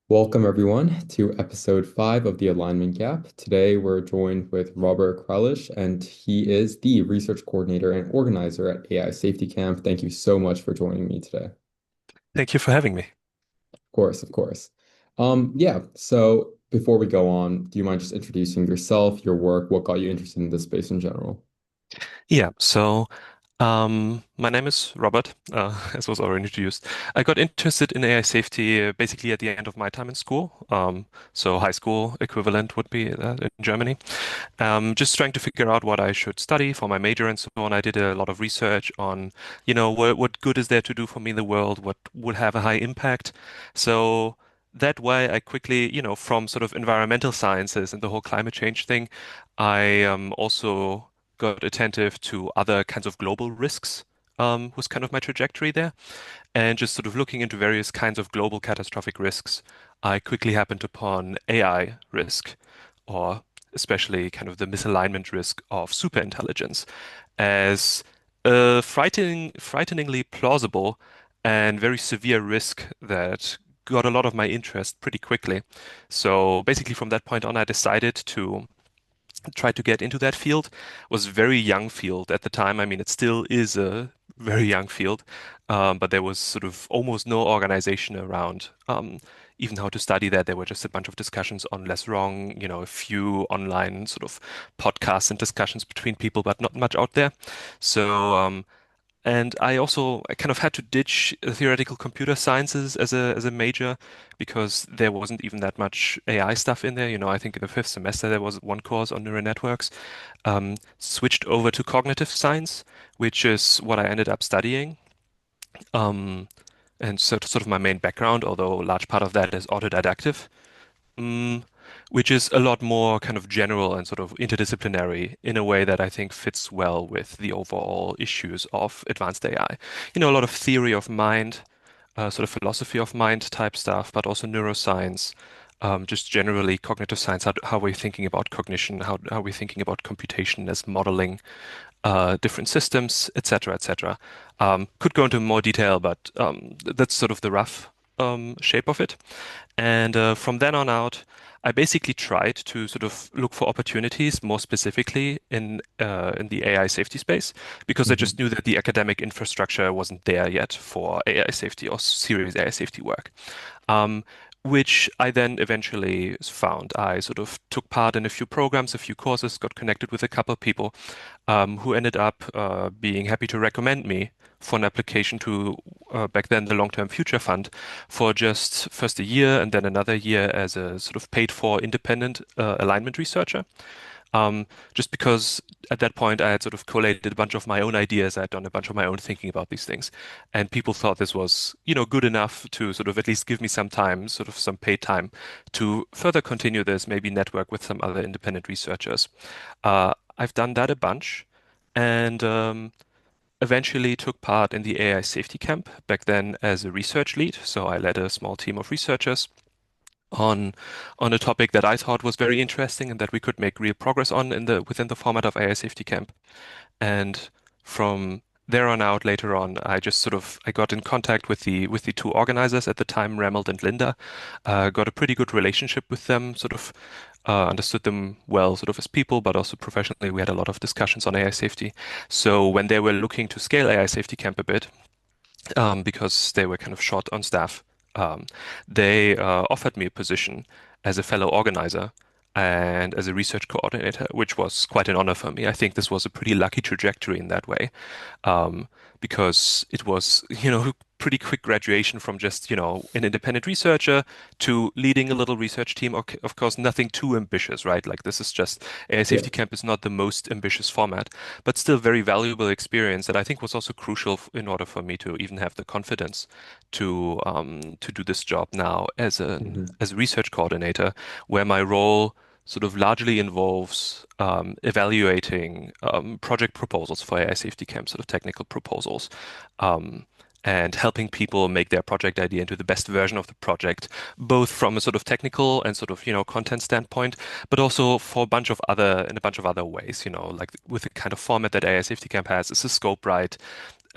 Welcome, everyone, to episode 5 of The Alignment Gap. Today, we're joined with Robert Kralisch, and he is the research coordinator and organizer at AI Safety Camp. Thank you so much for joining me today. Thank you for having me. Of course, of course. Yeah, so before we go on, do you mind just introducing yourself, your work, what got you interested in this space in general? My name is Robert, as was already introduced. I got interested in AI safety basically at the end of my time in school. So high school equivalent would be in Germany. Just trying to figure out what I should study for my major and so on. I did a lot of research on, what good is there to do for me in the world, what would have a high impact. So that way, I quickly, from sort of environmental sciences and the whole climate change thing, I also got attentive to other kinds of global risks. Was kind of my trajectory there. And just sort of looking into various kinds of global catastrophic risks, I quickly happened upon AI risk, or especially kind of the misalignment risk of superintelligence, as a frighteningly plausible and very severe risk that got a lot of my interest pretty quickly. So basically, from that point on, I decided to tried to get into that field. Was a very young field at the time. I mean, it still is a very young field, but there was sort of almost no organization around even how to study that. There were just a bunch of discussions on less wrong, a few online sort of podcasts and discussions between people, but not much out there. So and I kind of had to ditch theoretical computer sciences as a major because there wasn't even that much AI stuff in there. I think in the fifth semester there was one course on neural networks. Switched over to cognitive science, which is what I ended up studying. Um, and sort of my main background, although a large part of that is autodidactive. Mm, which is a lot more kind of general and sort of interdisciplinary in a way that I think fits well with the overall issues of advanced AI. A lot of theory of mind, sort of philosophy of mind type stuff, but also neuroscience, just generally cognitive science, how we're thinking about cognition, how we're thinking about computation as modeling different systems, etc., etc. Could go into more detail, but that's sort of the rough shape of it. And from then on out, I basically tried to sort of look for opportunities more specifically in the AI safety space because I just Mhm. knew that the academic infrastructure wasn't there yet for AI safety or serious AI safety work. Um, which I then eventually found. I sort of took part in a few programs, a few courses, got connected with a couple of people who ended up being happy to recommend me for an application to back then the Long-Term Future Fund for just first a year and then another year as a sort of paid for independent alignment researcher. Just because at that point I had sort of collated a bunch of my own ideas, I had done a bunch of my own thinking about these things, and people thought this was, good enough to sort of at least give me some time, sort of some paid time to further continue this, maybe network with some other independent researchers. I've done that a bunch, and eventually took part in the AI safety camp back then as a research lead. So I led a small team of researchers on a topic that I thought was very interesting and that we could make real progress on in the within the format of AI Safety Camp. And from there on out, later on, I got in contact with the two organizers at the time, Rameld and Linda. Got a pretty good relationship with them. Sort of understood them well, sort of as people, but also professionally. We had a lot of discussions on AI safety. So when they were looking to scale AI Safety Camp a bit, because they were kind of short on staff. Um, they offered me a position as a fellow organizer and as a research coordinator, which was quite an honor for me. I think this was a pretty lucky trajectory in that way, um, because it was, pretty quick graduation from just, an independent researcher to leading a little research team. Of course, nothing too ambitious, right? Like this is just a Yeah. safety camp is not the most ambitious format, but still very valuable experience that I think was also crucial in order for me to even have the confidence to do this job now as Mhm. a research coordinator, where my role sort of largely involves evaluating project proposals for AI safety camp, sort of technical proposals, um, and helping people make their project idea into the best version of the project, both from a sort of technical and sort of, content standpoint, but also for in a bunch of other ways, like with the kind of format that AI safety camp has, it's a scope, right?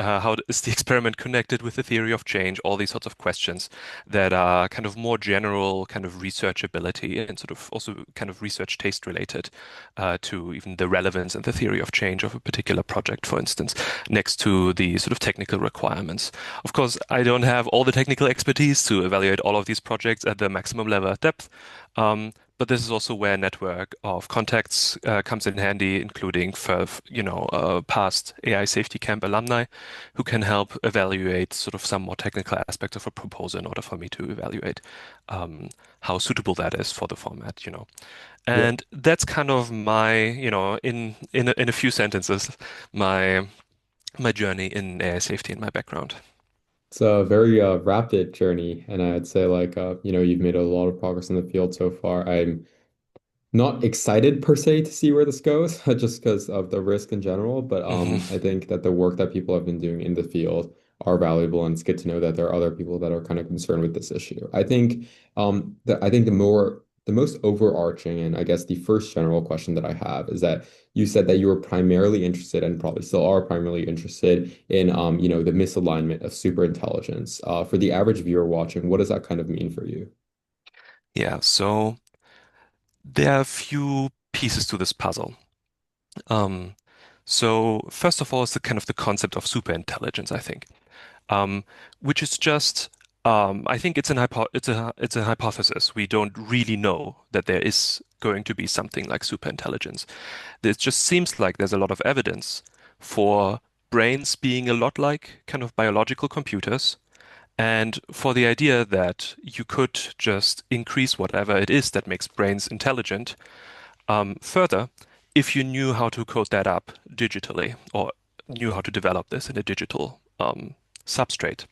How is the experiment connected with the theory of change? All these sorts of questions that are kind of more general, kind of researchability and sort of also kind of research taste related to even the relevance and the theory of change of a particular project, for instance, next to the sort of technical requirements. Of course, I don't have all the technical expertise to evaluate all of these projects at the maximum level of depth. But this is also where a network of contacts comes in handy, including past AI Safety Camp alumni who can help evaluate sort of some more technical aspects of a proposal in order for me to evaluate um, how suitable that is for the format. Yeah. And that's kind of my, in a few sentences, my my journey in AI safety and my background. It's a very rapid journey, and I'd say like you've made a lot of progress in the field so far. I'm not excited per se to see where this goes, just because of the risk in general. But I Hmm. think that the work that people have been doing in the field are valuable, and it's good to know that there are other people that are kind of concerned with this issue. I think the most overarching and I guess the first general question that I have is that you said that you were primarily interested and probably still are primarily interested in the misalignment of superintelligence. For the average viewer watching, what does that kind of mean for you? Yeah, so there are a few pieces to this puzzle. Um, so first of all, is the kind of the concept of superintelligence, I think, um, which is just, I think it's a hypothesis. We don't really know that there is going to be something like superintelligence. It just seems like there's a lot of evidence for brains being a lot like kind of biological computers, and for the idea that you could just increase whatever it is that makes brains intelligent further, if you knew how to code that up digitally or knew how to develop this in a digital substrate.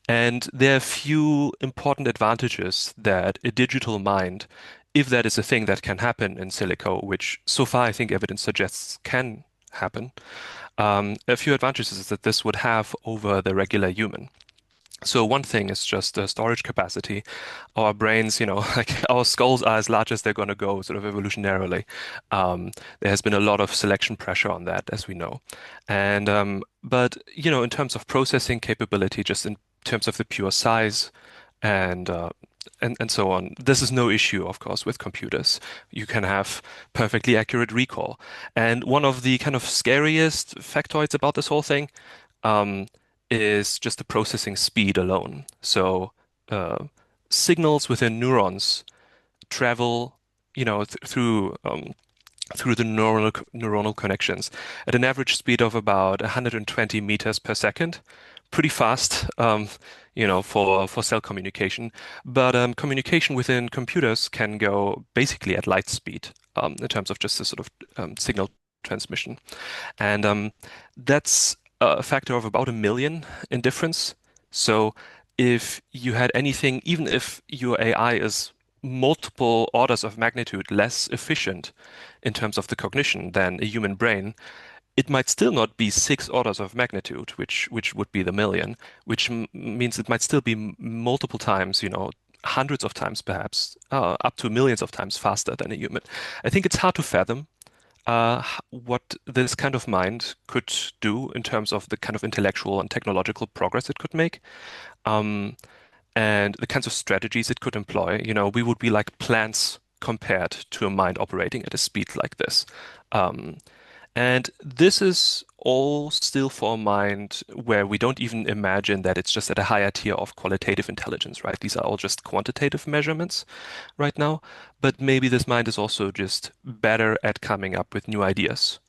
And there are a few important advantages that a digital mind, if that is a thing that can happen in silico, which so far I think evidence suggests can happen, a few advantages that this would have over the regular human. So one thing is just the storage capacity. Our brains, like our skulls are as large as they're going to go, sort of evolutionarily. There has been a lot of selection pressure on that, as we know. And but in terms of processing capability, just in terms of the pure size and and so on, this is no issue, of course, with computers. You can have perfectly accurate recall. And one of the kind of scariest factoids about this whole thing um, is just the processing speed alone. So uh, signals within neurons travel, through the neuronal connections at an average speed of about 120 meters per second. Pretty fast, for cell communication. But communication within computers can go basically at light speed in terms of just the sort of signal transmission. And that's a factor of about 1 million in difference. So if you had anything, even if your AI is multiple orders of magnitude less efficient in terms of the cognition than a human brain, it might still not be 6 orders of magnitude, which would be the million, which means it might still be multiple times, hundreds of times perhaps, up to millions of times faster than a human. I think it's hard to fathom what this kind of mind could do in terms of the kind of intellectual and technological progress it could make, um, and the kinds of strategies it could employ. We would be like plants compared to a mind operating at a speed like this. Um, and this is all still for a mind where we don't even imagine that it's just at a higher tier of qualitative intelligence, right? These are all just quantitative measurements right now, but maybe this mind is also just better at coming up with new ideas.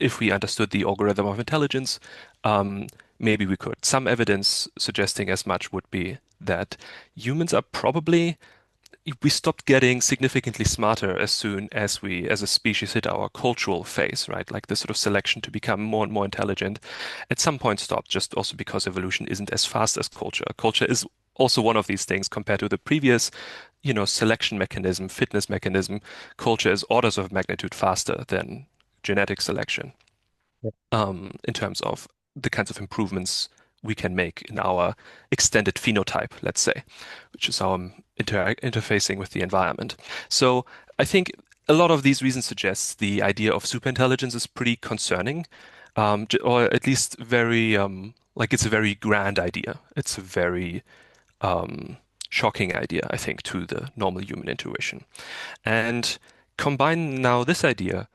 If we understood the algorithm of intelligence, um, maybe we could. Some evidence suggesting as much would be that humans are probably we stopped getting significantly smarter as soon as we, as a species, hit our cultural phase, right? Like this sort of selection to become more and more intelligent at some point stopped, just also because evolution isn't as fast as culture. Culture is also one of these things compared to the previous, selection mechanism, fitness mechanism. Culture is orders of magnitude faster than genetic selection in terms of the kinds of improvements we can make in our extended phenotype, let's say, which is our interfacing with the environment. So I think a lot of these reasons suggest the idea of superintelligence is pretty concerning, or at least very Like it's a very grand idea. It's a very um, shocking idea, I think, to the normal human intuition. And combine now this idea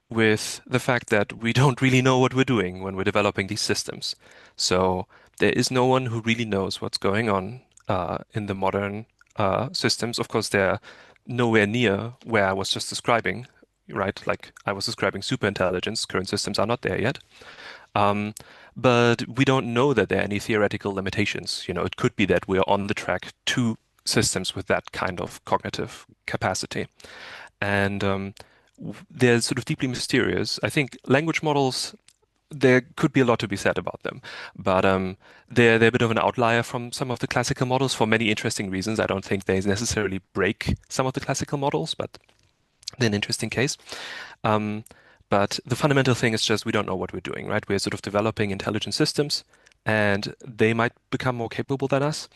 with the fact that we don't really know what we're doing when we're developing these systems. So there is no one who really knows what's going on in the modern systems. Of course, they're nowhere near where I was just describing, right? Like I was describing superintelligence. Current systems are not there yet. Um, but we don't know that there are any theoretical limitations. You know, it could be that we're on the track to systems with that kind of cognitive capacity. And they're sort of deeply mysterious. I think language models, there could be a lot to be said about them, but they're a bit of an outlier from some of the classical models for many interesting reasons. I don't think they necessarily break some of the classical models, but they're an interesting case. Um, but the fundamental thing is just we don't know what we're doing, right? We're sort of developing intelligent systems, and they might become more capable than us.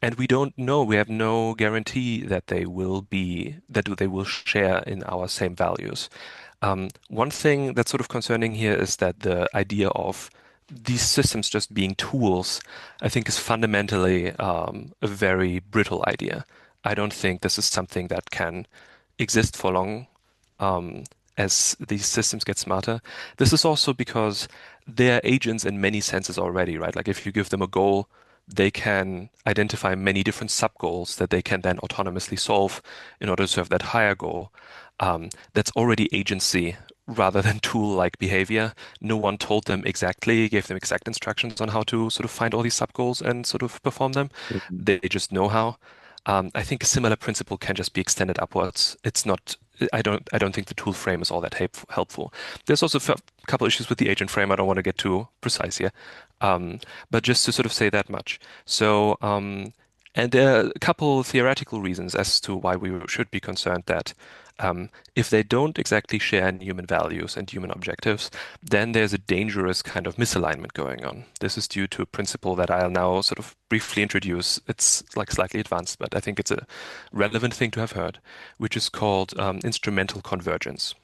And we don't know, we have no guarantee that they will share in our same values. One thing that's sort of concerning here is that the idea of these systems just being tools, I think, is fundamentally a very brittle idea. I don't think this is something that can exist for long um, as these systems get smarter. This is also because they're agents in many senses already, right? Like if you give them a goal, they can identify many different sub-goals that they can then autonomously solve in order to serve that higher goal. That's already agency rather than tool-like behavior. No one told them exactly, gave them exact instructions on how to sort of find all these sub-goals and sort of perform them. Mhm. They just know how. I think a similar principle can just be extended upwards. It's not. I don't think the tool frame is all that helpful. There's also a couple issues with the agent frame. I don't want to get too precise here, um, but just to sort of say that much. So, and there are a couple theoretical reasons as to why we should be concerned that if they don't exactly share in human values and human objectives, then there's a dangerous kind of misalignment going on. This is due to a principle that I'll now sort of briefly introduce. It's like slightly advanced, but I think it's a relevant thing to have heard, which is called instrumental convergence.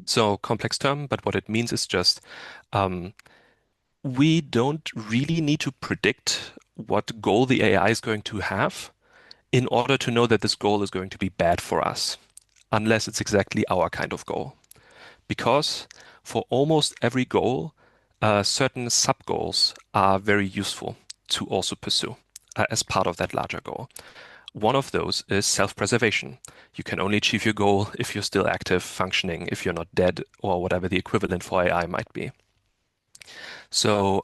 So complex term, but what it means is just um, we don't really need to predict what goal the AI is going to have in order to know that this goal is going to be bad for us, unless it's exactly our kind of goal. Because for almost every goal, certain sub-goals are very useful to also pursue as part of that larger goal. One of those is self-preservation. You can only achieve your goal if you're still active, functioning, if you're not dead, or whatever the equivalent for AI might be. So,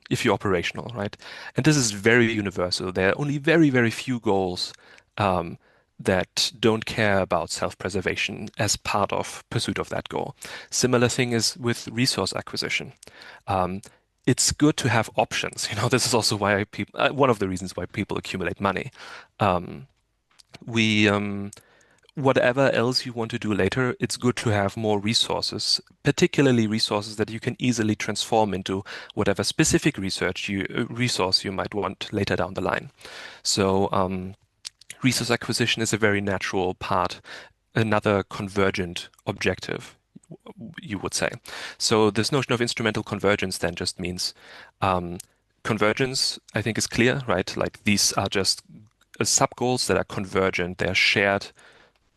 if you're operational, right? And this is very universal. There are only very, very few goals um, that don't care about self-preservation as part of pursuit of that goal. Similar thing is with resource acquisition. Um, it's good to have options. You know, this is also why people, one of the reasons why people accumulate money. Um, we whatever else you want to do later, it's good to have more resources, particularly resources that you can easily transform into whatever specific resource you might want later down the line. So resource acquisition is a very natural part, another convergent objective, you would say. So this notion of instrumental convergence then just means um, convergence, I think, is clear, right? Like these are just sub-goals that are convergent, they're shared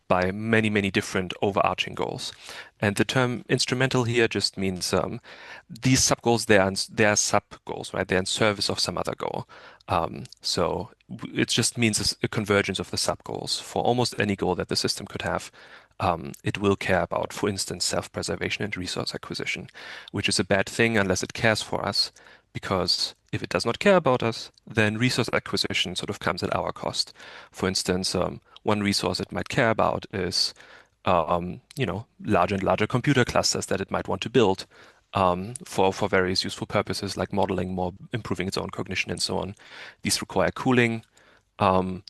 by many, many different overarching goals. And the term instrumental here just means these sub-goals, they are sub-goals, right? They're in service of some other goal. So it just means a convergence of the sub-goals. For almost any goal that the system could have, it will care about, for instance, self-preservation and resource acquisition, which is a bad thing unless it cares for us, because if it does not care about us, then resource acquisition sort of comes at our cost. For instance, one resource it might care about is, larger and larger computer clusters that it might want to build for various useful purposes like modeling, more improving its own cognition and so on. These require cooling. Um,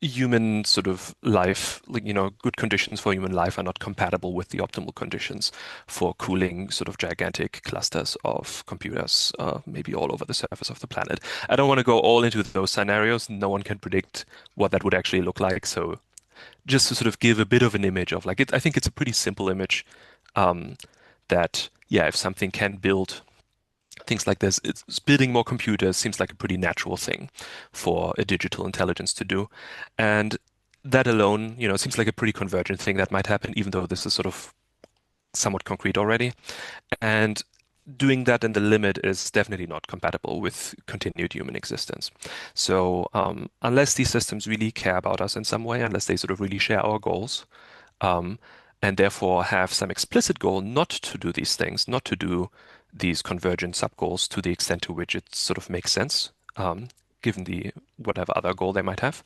Human sort of life, like, good conditions for human life are not compatible with the optimal conditions for cooling sort of gigantic clusters of computers, maybe all over the surface of the planet. I don't want to go all into those scenarios. No one can predict what that would actually look like. So just to sort of give a bit of an image of like it, I think it's a pretty simple image that, yeah, if something can build things like this. It's building more computers seems like a pretty natural thing for a digital intelligence to do. And that alone, seems like a pretty convergent thing that might happen, even though this is sort of somewhat concrete already. And doing that in the limit is definitely not compatible with continued human existence. So, unless these systems really care about us in some way, unless they sort of really share our goals, um, and therefore have some explicit goal not to do these things, not to do these convergent sub-goals to the extent to which it sort of makes sense, given the whatever other goal they might have,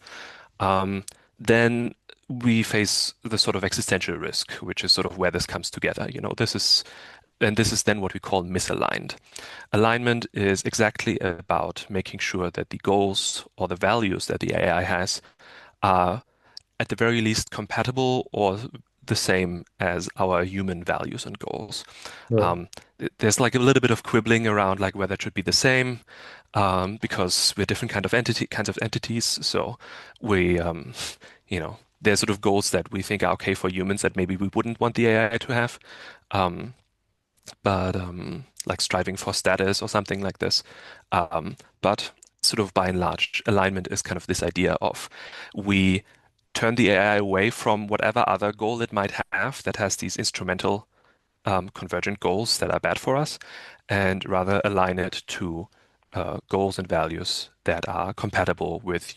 um, then we face the sort of existential risk, which is sort of where this comes together. This is then what we call misaligned. Alignment is exactly about making sure that the goals or the values that the AI has are at the very least compatible or the same as our human values and goals. Right. Um, there's like a little bit of quibbling around like whether it should be the same, because we're different kinds of entities. So we, there's sort of goals that we think are okay for humans that maybe we wouldn't want the AI to have. Um, but like striving for status or something like this. But sort of by and large, alignment is kind of this idea of we turn the AI away from whatever other goal it might have that has these instrumental convergent goals that are bad for us, and rather align it to goals and values that are compatible with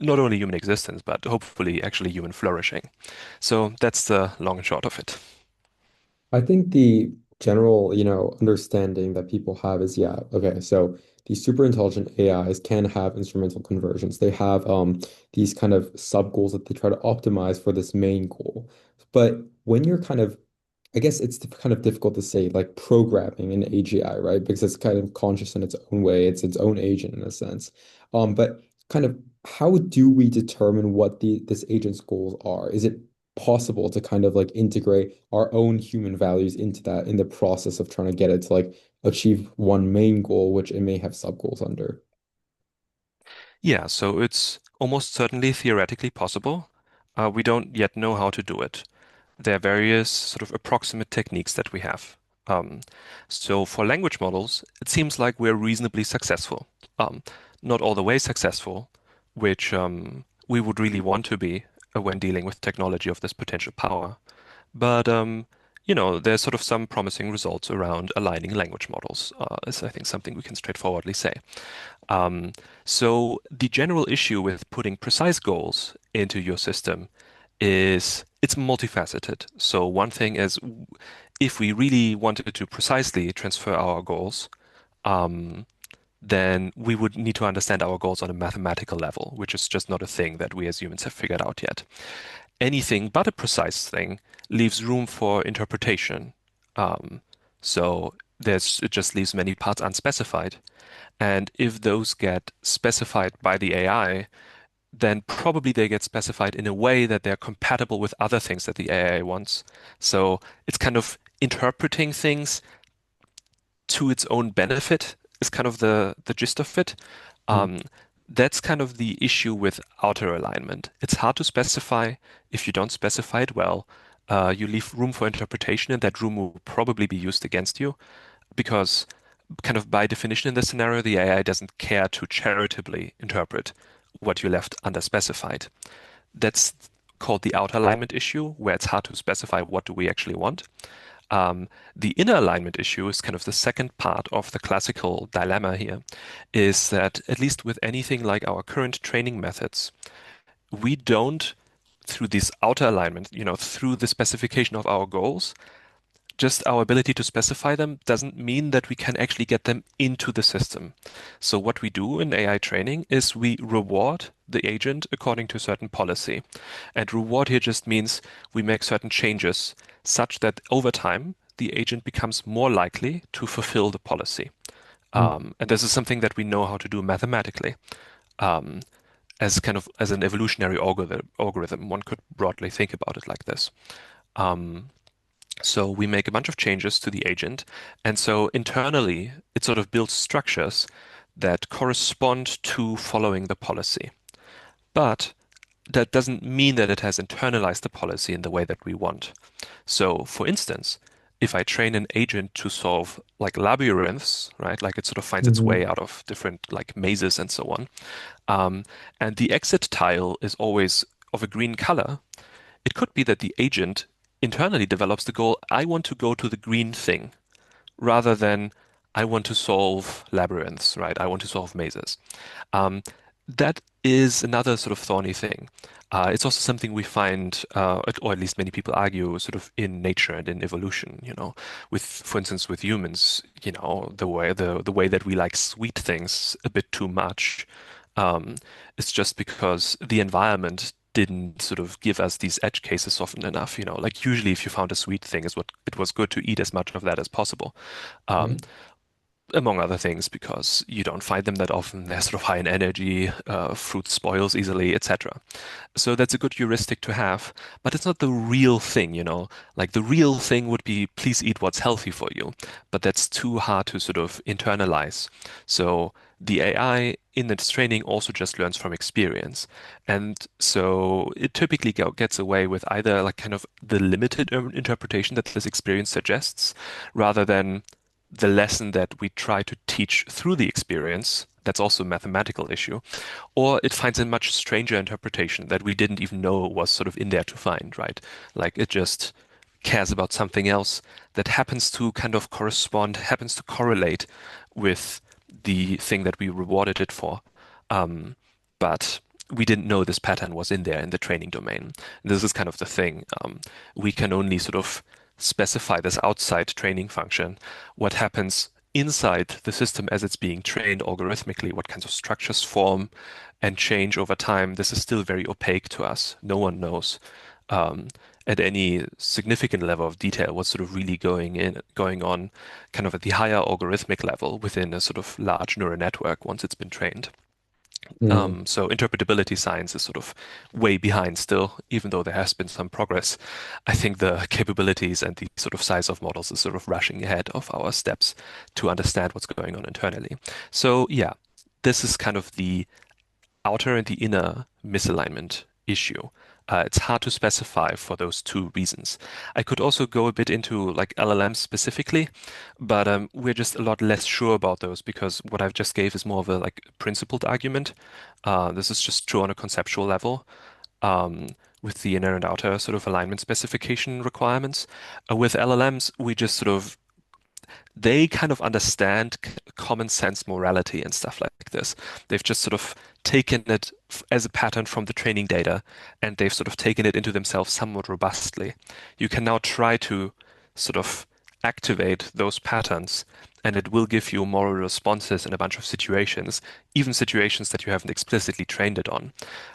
not only human existence, but hopefully actually human flourishing. So that's the long and short of it. I think the general, understanding that people have is, yeah, okay, so these super intelligent AIs can have instrumental conversions. They have these kind of sub goals that they try to optimize for this main goal. But when you're kind of I guess it's kind of difficult to say like programming an AGI, right? Because it's kind of conscious in its own way. It's its own agent in a sense. But kind of how do we determine what this agent's goals are? Is it possible to kind of like integrate our own human values into that in the process of trying to get it to like achieve one main goal, which it may have sub goals under? Yeah, so it's almost certainly theoretically possible. We don't yet know how to do it. There are various sort of approximate techniques that we have. Um, so for language models, it seems like we're reasonably successful. Um, Not all the way successful, which we would really want to be when dealing with technology of this potential power. But there's sort of some promising results around aligning language models, is I think something we can straightforwardly say. Um, so the general issue with putting precise goals into your system is it's multifaceted. So one thing is if we really wanted to precisely transfer our goals, um, then we would need to understand our goals on a mathematical level, which is just not a thing that we as humans have figured out yet. Anything but a precise thing leaves room for interpretation. Um, so it just leaves many parts unspecified. And if those get specified by the AI, then probably they get specified in a way that they're compatible with other things that the AI wants. So it's kind of interpreting things to its own benefit is kind of the gist of it. Mm. Um, that's kind of the issue with outer alignment. It's hard to specify if you don't specify it well. You leave room for interpretation, and that room will probably be used against you because kind of by definition in this scenario, the AI doesn't care to charitably interpret what you left underspecified. That's called the outer alignment issue, where it's hard to specify what do we actually want. The inner alignment issue is kind of the second part of the classical dilemma here, is that at least with anything like our current training methods, we don't, through this outer alignment, through the specification of our goals, just our ability to specify them doesn't mean that we can actually get them into the system. So what we do in AI training is we reward the agent according to a certain policy. And reward here just means we make certain changes such that over time, the agent becomes more likely to fulfill the policy. Mm. And this is something that we know how to do mathematically. Um, as kind of as an evolutionary algorithm, one could broadly think about it like this. Um, so we make a bunch of changes to the agent. And so internally, it sort of builds structures that correspond to following the policy. But that doesn't mean that it has internalized the policy in the way that we want. So, for instance, if I train an agent to solve like labyrinths, right? Like it sort of finds its way Hmm. out of different like mazes and so on. Um, and the exit tile is always of a green color. It could be that the agent internally develops the goal, I want to go to the green thing, rather than I want to solve labyrinths, right? I want to solve mazes. Um, that is another sort of thorny thing. It's also something we find, or at least many people argue, sort of in nature and in evolution. With, for instance, with humans, the way that we like sweet things a bit too much, it's just because the environment didn't sort of give us these edge cases often enough. Like usually, if you found a sweet thing, is what it was good to eat as much of that as possible. Um, Right. among other things, because you don't find them that often. They're sort of high in energy, fruit spoils easily, etc. So that's a good heuristic to have, but it's not the real thing. Like the real thing would be, please eat what's healthy for you, but that's too hard to sort of internalize. So the AI in its training also just learns from experience. And so it typically gets away with either like kind of the limited interpretation that this experience suggests, rather than the lesson that we try to teach through the experience. That's also a mathematical issue. Or it finds a much stranger interpretation that we didn't even know was sort of in there to find, right? Like it just cares about something else that happens to kind of correspond, happens to correlate with the thing that we rewarded it for. Um, but we didn't know this pattern was in there in the training domain. This is kind of the thing. We can only sort of specify this outside training function. What happens inside the system as it's being trained algorithmically, what kinds of structures form and change over time, this is still very opaque to us. No one knows um, at any significant level of detail what's sort of really going on, kind of at the higher algorithmic level within a sort of large neural network once it's been trained. Mm. So interpretability science is sort of way behind still, even though there has been some progress. I think the capabilities and the sort of size of models is sort of rushing ahead of our steps to understand what's going on internally. So yeah, this is kind of the outer and the inner misalignment issue. It's hard to specify for those two reasons. I could also go a bit into like LLMs specifically, but we're just a lot less sure about those because what I've just gave is more of a like principled argument. This is just true on a conceptual level, um, with the inner and outer sort of alignment specification requirements. With LLMs, we just sort of they kind of understand common sense morality and stuff like this. They've just sort of taken it as a pattern from the training data and they've sort of taken it into themselves somewhat robustly. You can now try to sort of activate those patterns and it will give you moral responses in a bunch of situations, even situations that you haven't explicitly trained it on.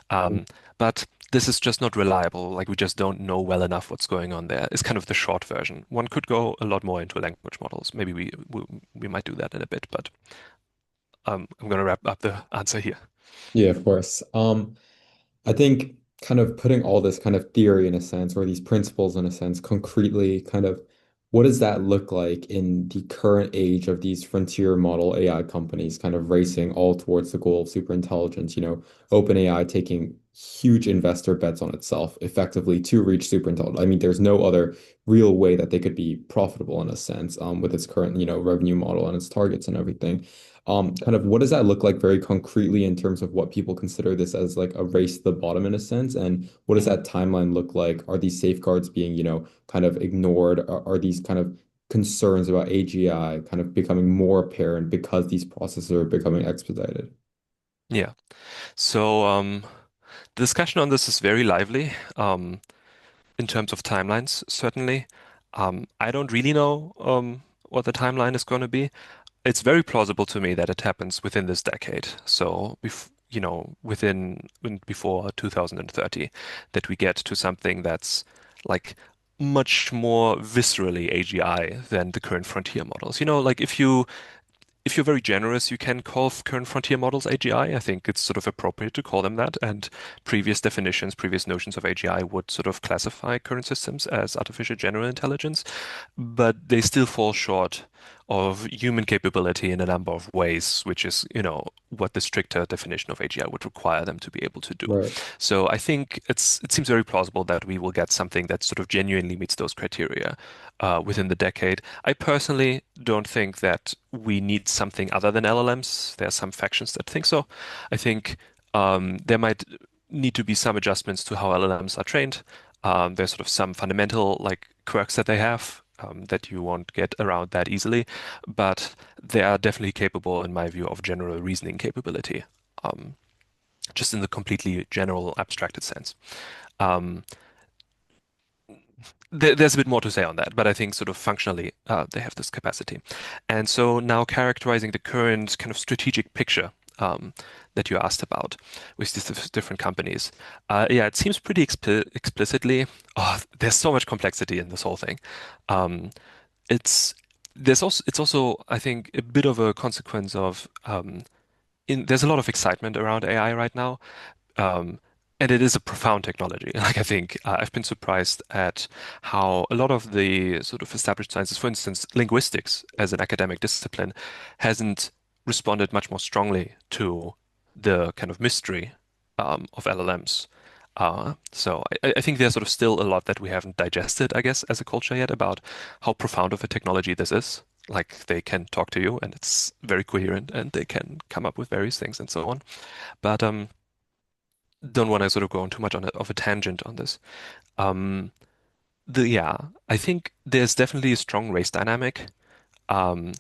Um, but this is just not reliable. Like we just don't know well enough what's going on there. Is kind of the short version. One could go a lot more into language models. Maybe we might do that in a bit, but I'm going to wrap up the answer here. Yeah, of course. I think kind of putting all this kind of theory in a sense, or these principles in a sense, concretely, kind of what does that look like in the current age of these frontier model AI companies kind of racing all towards the goal of superintelligence? OpenAI taking huge investor bets on itself effectively to reach superintelligence. I mean, there's no other real way that they could be profitable in a sense, with its current, revenue model and its targets and everything. Kind of what does that look like very concretely in terms of what people consider this as like a race to the bottom in a sense? And what does Mhm. that timeline look like? Are these safeguards being, kind of ignored? Are these kind of concerns about AGI kind of becoming more apparent because these processes are becoming expedited? Yeah. So the discussion on this is very lively in terms of timelines, certainly. I don't really know what the timeline is going to be. It's very plausible to me that it happens within this decade. So, before 2030, that we get to something that's like much more viscerally AGI than the current frontier models. Like if you're very generous, you can call current frontier models AGI. I think it's sort of appropriate to call them that. And previous definitions, previous notions of AGI would sort of classify current systems as artificial general intelligence, but they still fall short of human capability in a number of ways, which is, what the stricter definition of AGI would require them to be able to do. Right. So I think it seems very plausible that we will get something that sort of genuinely meets those criteria within the decade. I personally don't think that we need something other than LLMs. There are some factions that think so. I think there might need to be some adjustments to how LLMs are trained. There's sort of some fundamental like quirks that they have that you won't get around that easily, but they are definitely capable, in my view, of general reasoning capability, um, just in the completely general abstracted sense. Um, there's a bit more to say on that, but I think sort of functionally they have this capacity. And so now characterizing the current kind of strategic picture that you asked about with these different companies. Yeah, it seems pretty explicitly. Oh, there's so much complexity in this whole thing. Um, it's it's also I think a bit of a consequence of there's a lot of excitement around AI right now. Um, and it is a profound technology. Like I think I've been surprised at how a lot of the sort of established sciences, for instance, linguistics as an academic discipline, hasn't responded much more strongly to the kind of mystery of LLMs. So I think there's sort of still a lot that we haven't digested, I guess, as a culture yet about how profound of a technology this is. Like they can talk to you and it's very coherent and they can come up with various things and so on. But don't want to sort of go on too much of a tangent on this. Um, yeah, I think there's definitely a strong race dynamic, um,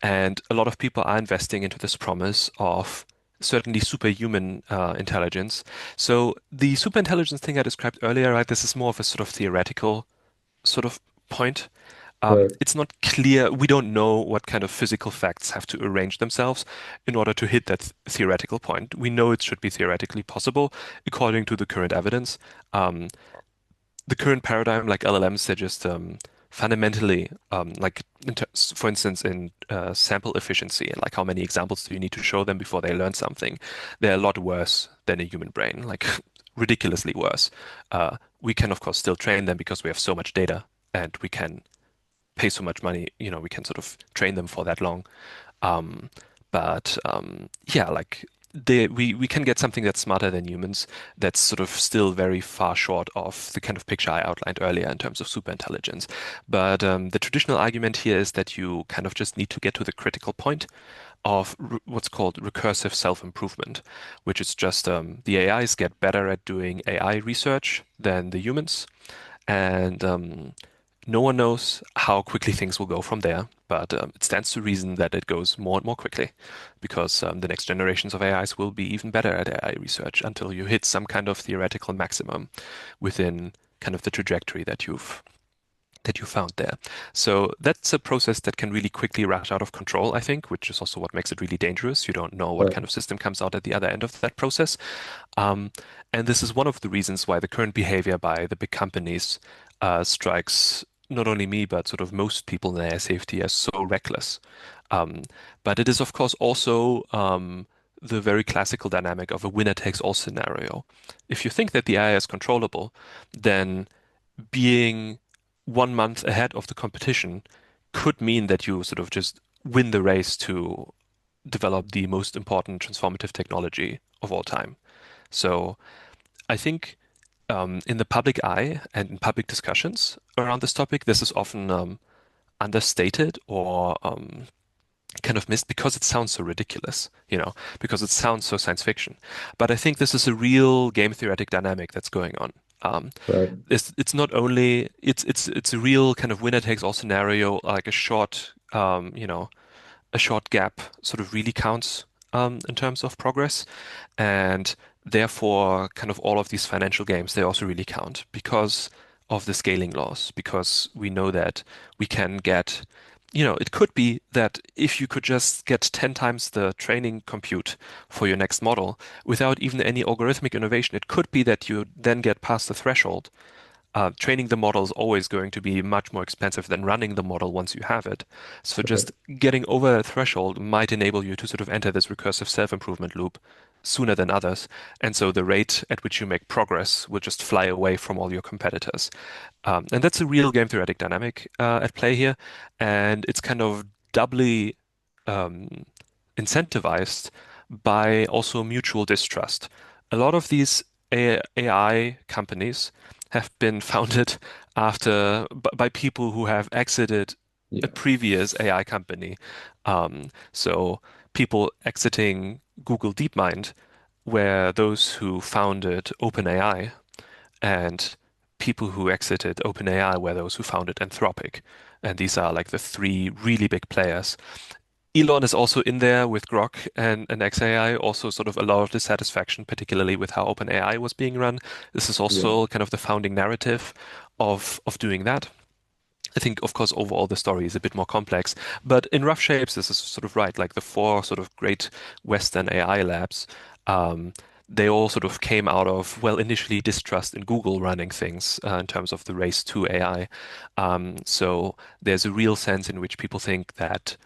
and a lot of people are investing into this promise of certainly superhuman intelligence. So the superintelligence thing I described earlier, right? This is more of a sort of theoretical sort of point. Right. It's not clear. We don't know what kind of physical facts have to arrange themselves in order to hit that theoretical point. We know it should be theoretically possible according to the current evidence. Um, the current paradigm, like LLMs, they're just fundamentally, like for instance, in sample efficiency and like how many examples do you need to show them before they learn something, they're a lot worse than a human brain, like ridiculously worse. We can, of course, still train them because we have so much data and we can pay so much money, we can sort of train them for that long. Um, but yeah, like we can get something that's smarter than humans that's sort of still very far short of the kind of picture I outlined earlier in terms of superintelligence. But the traditional argument here is that you kind of just need to get to the critical point of what's called recursive self-improvement, which is just the AIs get better at doing AI research than the humans. And no one knows how quickly things will go from there, but it stands to reason that it goes more and more quickly because the next generations of AIs will be even better at AI research until you hit some kind of theoretical maximum within kind of the trajectory that you found there. So that's a process that can really quickly rush out of control, I think, which is also what makes it really dangerous. You don't know what Right. kind of system comes out at the other end of that process. Um, and this is one of the reasons why the current behavior by the big companies strikes not only me, but sort of most people in AI safety as so reckless. Um, but it is, of course, also the very classical dynamic of a winner takes all scenario. If you think that the AI is controllable, then being 1 month ahead of the competition could mean that you sort of just win the race to develop the most important transformative technology of all time. So I think in the public eye and in public discussions around this topic, this is often understated or kind of missed because it sounds so ridiculous, because it sounds so science fiction. But I think this is a real game theoretic dynamic that's going on. Um, Right. it's not only it's a real kind of winner takes all scenario, like a short gap sort of really counts in terms of progress. And therefore, kind of all of these financial games, they also really count because of the scaling laws, because we know that we can get, it could be that if you could just get 10 times the training compute for your next model without even any algorithmic innovation, it could be that you then get past the threshold. Training the model is always going to be much more expensive than running the model once you have it. So Right. just getting over a threshold might enable you to sort of enter this recursive self-improvement loop sooner than others. And so the rate at which you make progress will just fly away from all your competitors. And that's a real game theoretic dynamic at play here. And it's kind of doubly um, incentivized by also mutual distrust. A lot of these AI companies have been founded by people who have exited a Yeah. previous AI company. So people exiting Google DeepMind were those who founded OpenAI, and people who exited OpenAI were those who founded Anthropic. And these are like the three really big players. Elon is also in there with Grok and xAI, also sort of a lot of dissatisfaction, particularly with how OpenAI was being run. This is Yeah. also kind of the founding narrative of doing that. I think, of course, overall the story is a bit more complex, but in rough shapes, this is sort of right. Like the four sort of great Western AI labs, um, they all sort of came out of, well, initially distrust in Google running things in terms of the race to AI. So there's a real sense in which people think that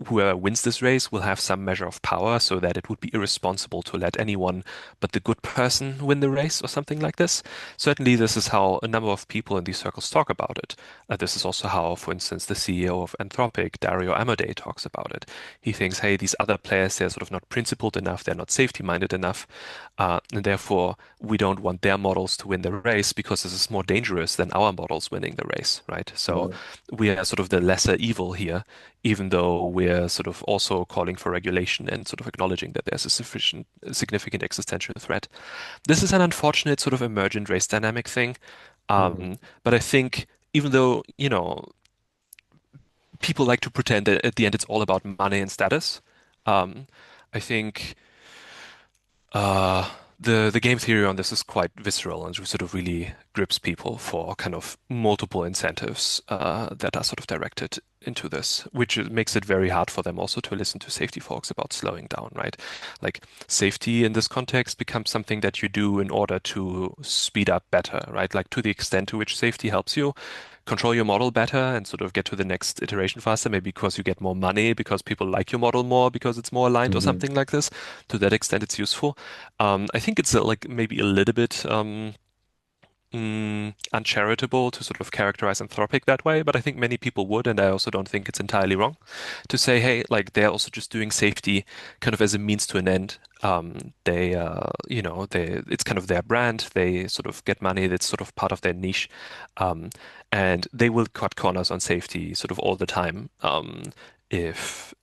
whoever wins this race will have some measure of power, so that it would be irresponsible to let anyone but the good person win the race or something like this. Certainly, this is how a number of people in these circles talk about it. This is also how, for instance, the CEO of Anthropic, Dario Amodei, talks about it. He thinks, hey, these other players, they're sort of not principled enough, they're not safety-minded enough, and therefore we don't want their models to win the race because this is more dangerous than our models winning the race, right? So Right. we are sort of the lesser evil here, even though we're sort of also calling for regulation and sort of acknowledging that there's a significant existential threat. This is an unfortunate sort of emergent race dynamic thing. Hmm. But I think even though, people like to pretend that at the end it's all about money and status, um, I think uh, the game theory on this is quite visceral and sort of really grips people for kind of multiple incentives that are sort of directed into this, which makes it very hard for them also to listen to safety folks about slowing down, right? Like safety in this context becomes something that you do in order to speed up better, right? Like to the extent to which safety helps you control your model better and sort of get to the next iteration faster, maybe because you get more money, because people like your model more, because it's more aligned or Hmm. something like this. To that extent, it's useful. I think it's like maybe a little bit uncharitable to sort of characterize Anthropic that way, but I think many people would, and I also don't think it's entirely wrong to say, hey, like they're also just doing safety kind of as a means to an end. It's kind of their brand. They sort of get money. That's sort of part of their niche, um, and they will cut corners on safety sort of all the time, if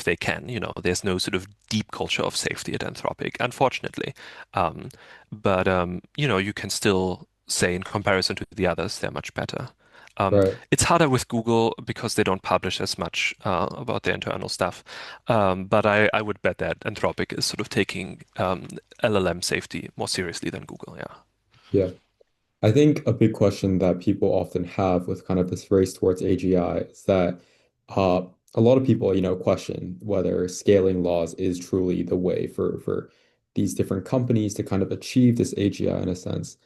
they can. There's no sort of deep culture of safety at Anthropic, unfortunately. Um, but you can still say in comparison to the others, they're much better. Right. It's harder with Google because they don't publish as much about their internal stuff. But I would bet that Anthropic is sort of taking LLM safety more seriously than Google. Yeah. Yeah. I think a big question that people often have with kind of this race towards AGI is that uh, a lot of people, question whether scaling laws is truly the way for these different companies to kind of achieve this AGI in a sense.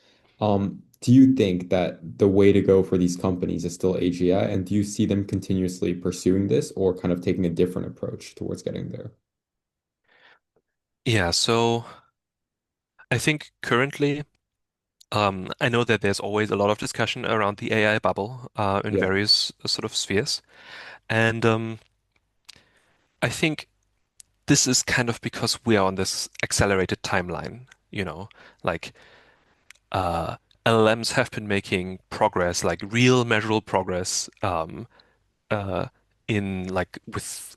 Do you think that the way to go for these companies is still AGI, and do you see them continuously pursuing this or kind of taking a different approach towards getting there? Yeah. So I think currently, I know that there's always a lot of discussion around the AI bubble in Yeah. various sort of spheres. And I think this is kind of because we are on this accelerated timeline, like uh, LLMs have been making progress, like real measurable progress, uh, in like with,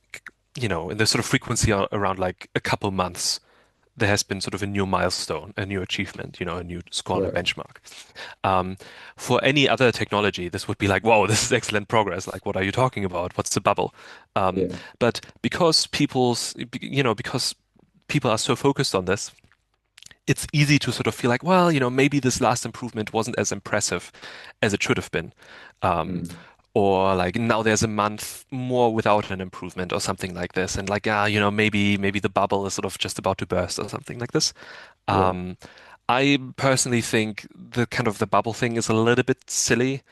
in the sort of frequency around like a couple months. There has been sort of a new milestone, a new achievement, a new score on a Right. benchmark. Um, for any other technology, this would be like, wow, this is excellent progress. Like, what are you talking about? What's the bubble? Um, Yeah. but because people are so focused on this, it's easy to sort of feel like, well, maybe this last improvement wasn't as impressive as it should have been. Um, Mm. or like now there's a month more without an improvement or something like this. And like, maybe the bubble is sort of just about to burst or something like this. Yeah. Um, I personally think the kind of the bubble thing is a little bit silly,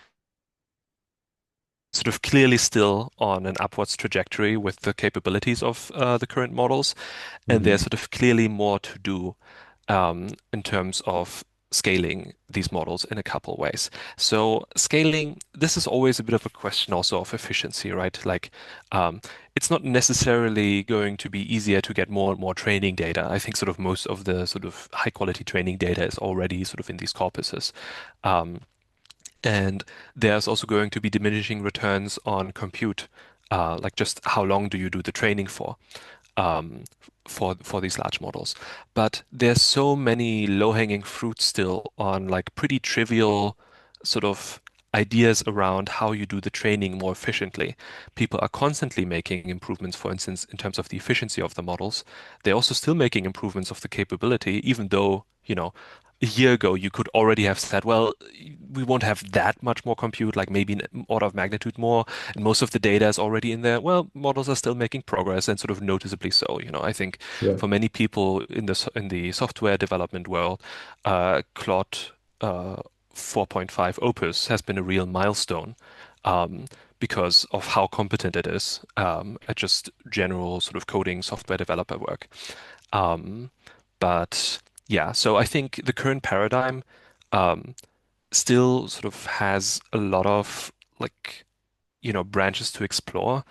sort of clearly still on an upwards trajectory with the capabilities of the current models. And there's Hmm. sort of clearly more to do in terms of scaling these models in a couple ways. So scaling, this is always a bit of a question also of efficiency, right? Like, um, it's not necessarily going to be easier to get more and more training data. I think sort of most of the sort of high quality training data is already sort of in these corpuses. Um, and there's also going to be diminishing returns on compute. Like just how long do you do the training um, for these large models. But there's so many low-hanging fruits still on like pretty trivial sort of ideas around how you do the training more efficiently. People are constantly making improvements, for instance, in terms of the efficiency of the models. They're also still making improvements of the capability, even though, a year ago you could already have said, well, we won't have that much more compute, like maybe an order of magnitude more, and most of the data is already in there. Well, models are still making progress and sort of noticeably so. I think Yeah. for many people in the software development world, Claude uh, 4.5 Opus has been a real milestone. Um, because of how competent it is at just general sort of coding software developer work. Um, but yeah, so I think the current paradigm um, still sort of has a lot of like branches to explore.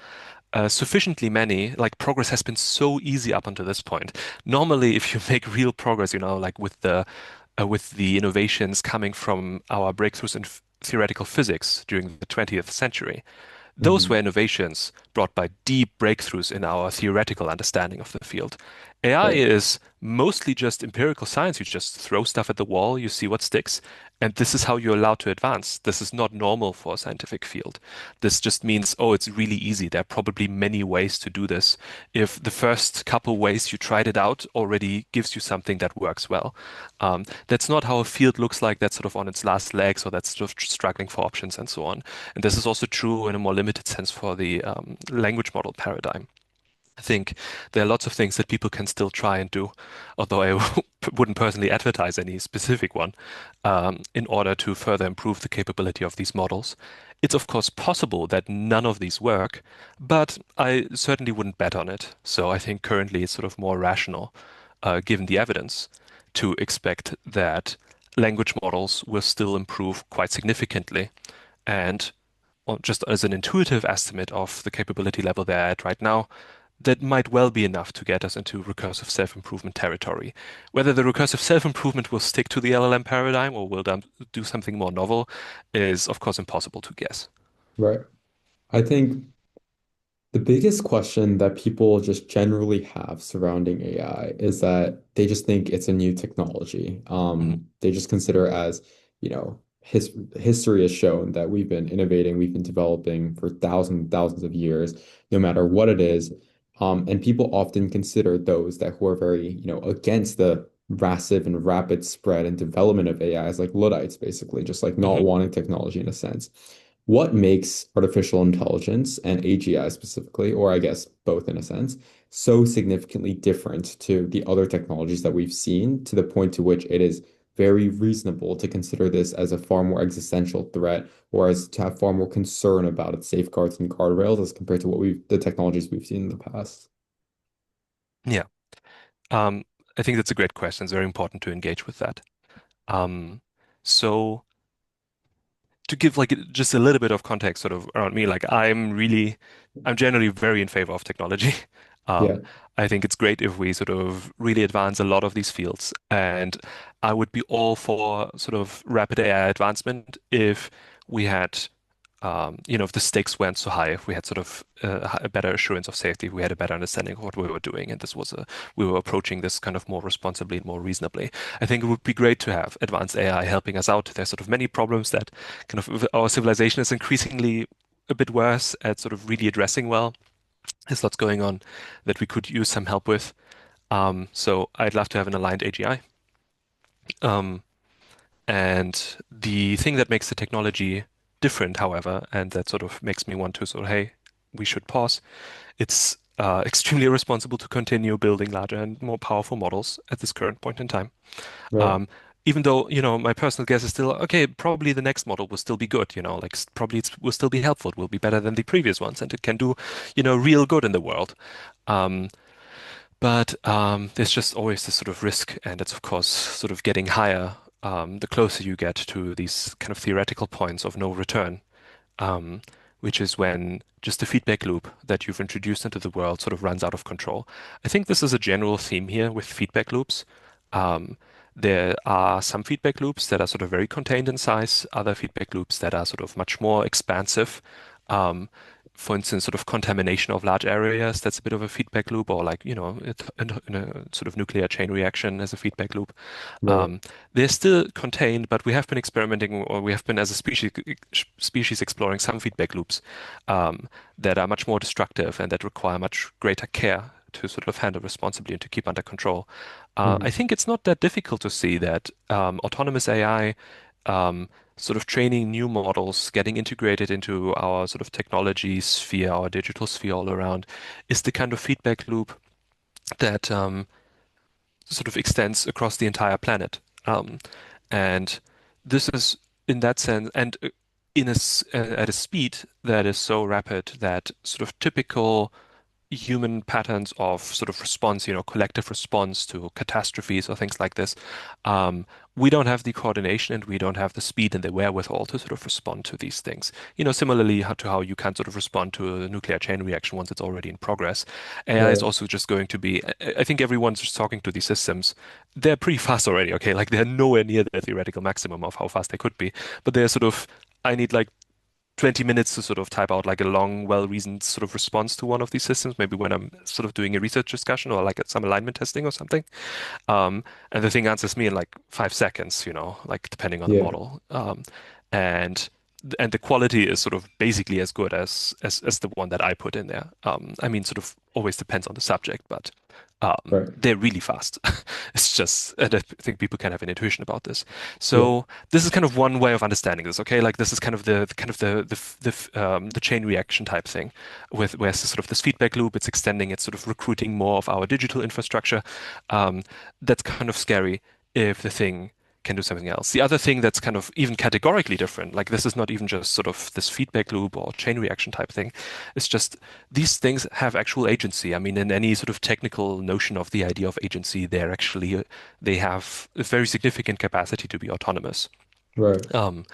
Sufficiently many, like progress has been so easy up until this point. Normally, if you make real progress, like with the innovations coming from our breakthroughs in theoretical physics during the 20th century, those were Mhm. innovations brought by deep breakthroughs in our theoretical understanding of the field. AI Right. is mostly just empirical science. You just throw stuff at the wall, you see what sticks, and this is how you're allowed to advance. This is not normal for a scientific field. This just means, oh, it's really easy. There are probably many ways to do this. If the first couple ways you tried it out already gives you something that works well. That's not how a field looks like that's sort of on its last legs or that's sort of struggling for options and so on. And this is also true in a more limited sense for the language model paradigm. I think there are lots of things that people can still try and do, although I wouldn't personally advertise any specific one, in order to further improve the capability of these models. It's of course possible that none of these work, but I certainly wouldn't bet on it. So I think currently it's sort of more rational, given the evidence, to expect that language models will still improve quite significantly. And well, just as an intuitive estimate of the capability level they're at right now, that might well be enough to get us into recursive self-improvement territory. Whether the recursive self-improvement will stick to the LLM paradigm or will do something more novel is, of course, impossible to guess. Right. I think the biggest question that people just generally have surrounding AI is that they just think it's a new technology. Mhm, They just consider as, history has shown that we've been innovating, we've been developing for thousands and thousands of years, no matter what it is. And people often consider those that who are very, against the massive and rapid spread and development of AI as like Luddites, basically, just like not mhm. wanting technology in a sense. What makes artificial intelligence and AGI specifically, or I guess both in a sense, so significantly different to the other technologies that we've seen to the point to which it is very reasonable to consider this as a far more existential threat or as to have far more concern about its safeguards and guardrails as compared to the technologies we've seen in the past? Yeah. Um, I think that's a great question. It's very important to engage with that. Um, so to give like just a little bit of context sort of around me, like I'm generally very in favor of technology. Yeah, Um, I think it's great if we sort of really advance a lot of these fields, and I would be all for sort of rapid AI advancement if we had if the stakes weren't so high, if we had sort of a better assurance of safety, if we had a better understanding of what we were doing, and we were approaching this kind of more responsibly and more reasonably. I think it would be great to have advanced AI helping us out. There's sort of many problems that kind of our civilization is increasingly a bit worse at sort of really addressing well. There's lots going on that we could use some help with. So I'd love to have an aligned AGI. Um, And the thing that makes the technology different, however, and that sort of makes me want to sort of, hey, we should pause. It's extremely irresponsible to continue building larger and more powerful models at this current point in time. right. Um, Even though, my personal guess is still, okay, probably the next model will still be good, like probably it will still be helpful. It will be better than the previous ones and it can do, real good in the world. Um, but there's just always this sort of risk, and it's of course sort of getting higher the closer you get to these kind of theoretical points of no return, um, which is when just the feedback loop that you've introduced into the world sort of runs out of control. I think this is a general theme here with feedback loops. Um, there are some feedback loops that are sort of very contained in size, other feedback loops that are sort of much more expansive. Um, for instance, sort of contamination of large areas, that's a bit of a feedback loop, or like, in a sort of nuclear chain reaction as a feedback loop. Right. Um, they're still contained, but we have been experimenting, or we have been as a species exploring some feedback loops um, that are much more destructive and that require much greater care to sort of handle responsibly and to keep under control. I Mhm. think it's not that difficult to see that autonomous AI, um, sort of training new models, getting integrated into our sort of technology sphere, our digital sphere all around, is the kind of feedback loop that sort of extends across the entire planet. And this is in that sense, and at a speed that is so rapid that sort of typical human patterns of sort of response, collective response to catastrophes or things like this, um, we don't have the coordination and we don't have the speed and the wherewithal to sort of respond to these things. Similarly to how you can sort of respond to a nuclear chain reaction once it's already in progress. AI is Right. also just going to be, I think everyone's just talking to these systems. They're pretty fast already, okay? Like they're nowhere near the theoretical maximum of how fast they could be, but they're sort of, I need like 20 minutes to sort of type out like a long, well-reasoned sort of response to one of these systems, maybe when I'm sort of doing a research discussion or like at some alignment testing or something. And the thing answers me in like 5 seconds, like depending on the Yeah. model. And and the quality is sort of basically as good as the one that I put in there. I mean, sort of always depends on the subject, but Right. they're really fast. It's just, and I think people can have an intuition about this. Yeah. So this is kind of one way of understanding this. Okay, like this is kind of the chain reaction type thing, with where it's sort of this feedback loop. It's extending. It's sort of recruiting more of our digital infrastructure. Um, that's kind of scary if the thing can do something else. The other thing that's kind of even categorically different, like this is not even just sort of this feedback loop or chain reaction type thing. It's just these things have actual agency. I mean, in any sort of technical notion of the idea of agency, they have a very significant capacity to be autonomous. Right. Um,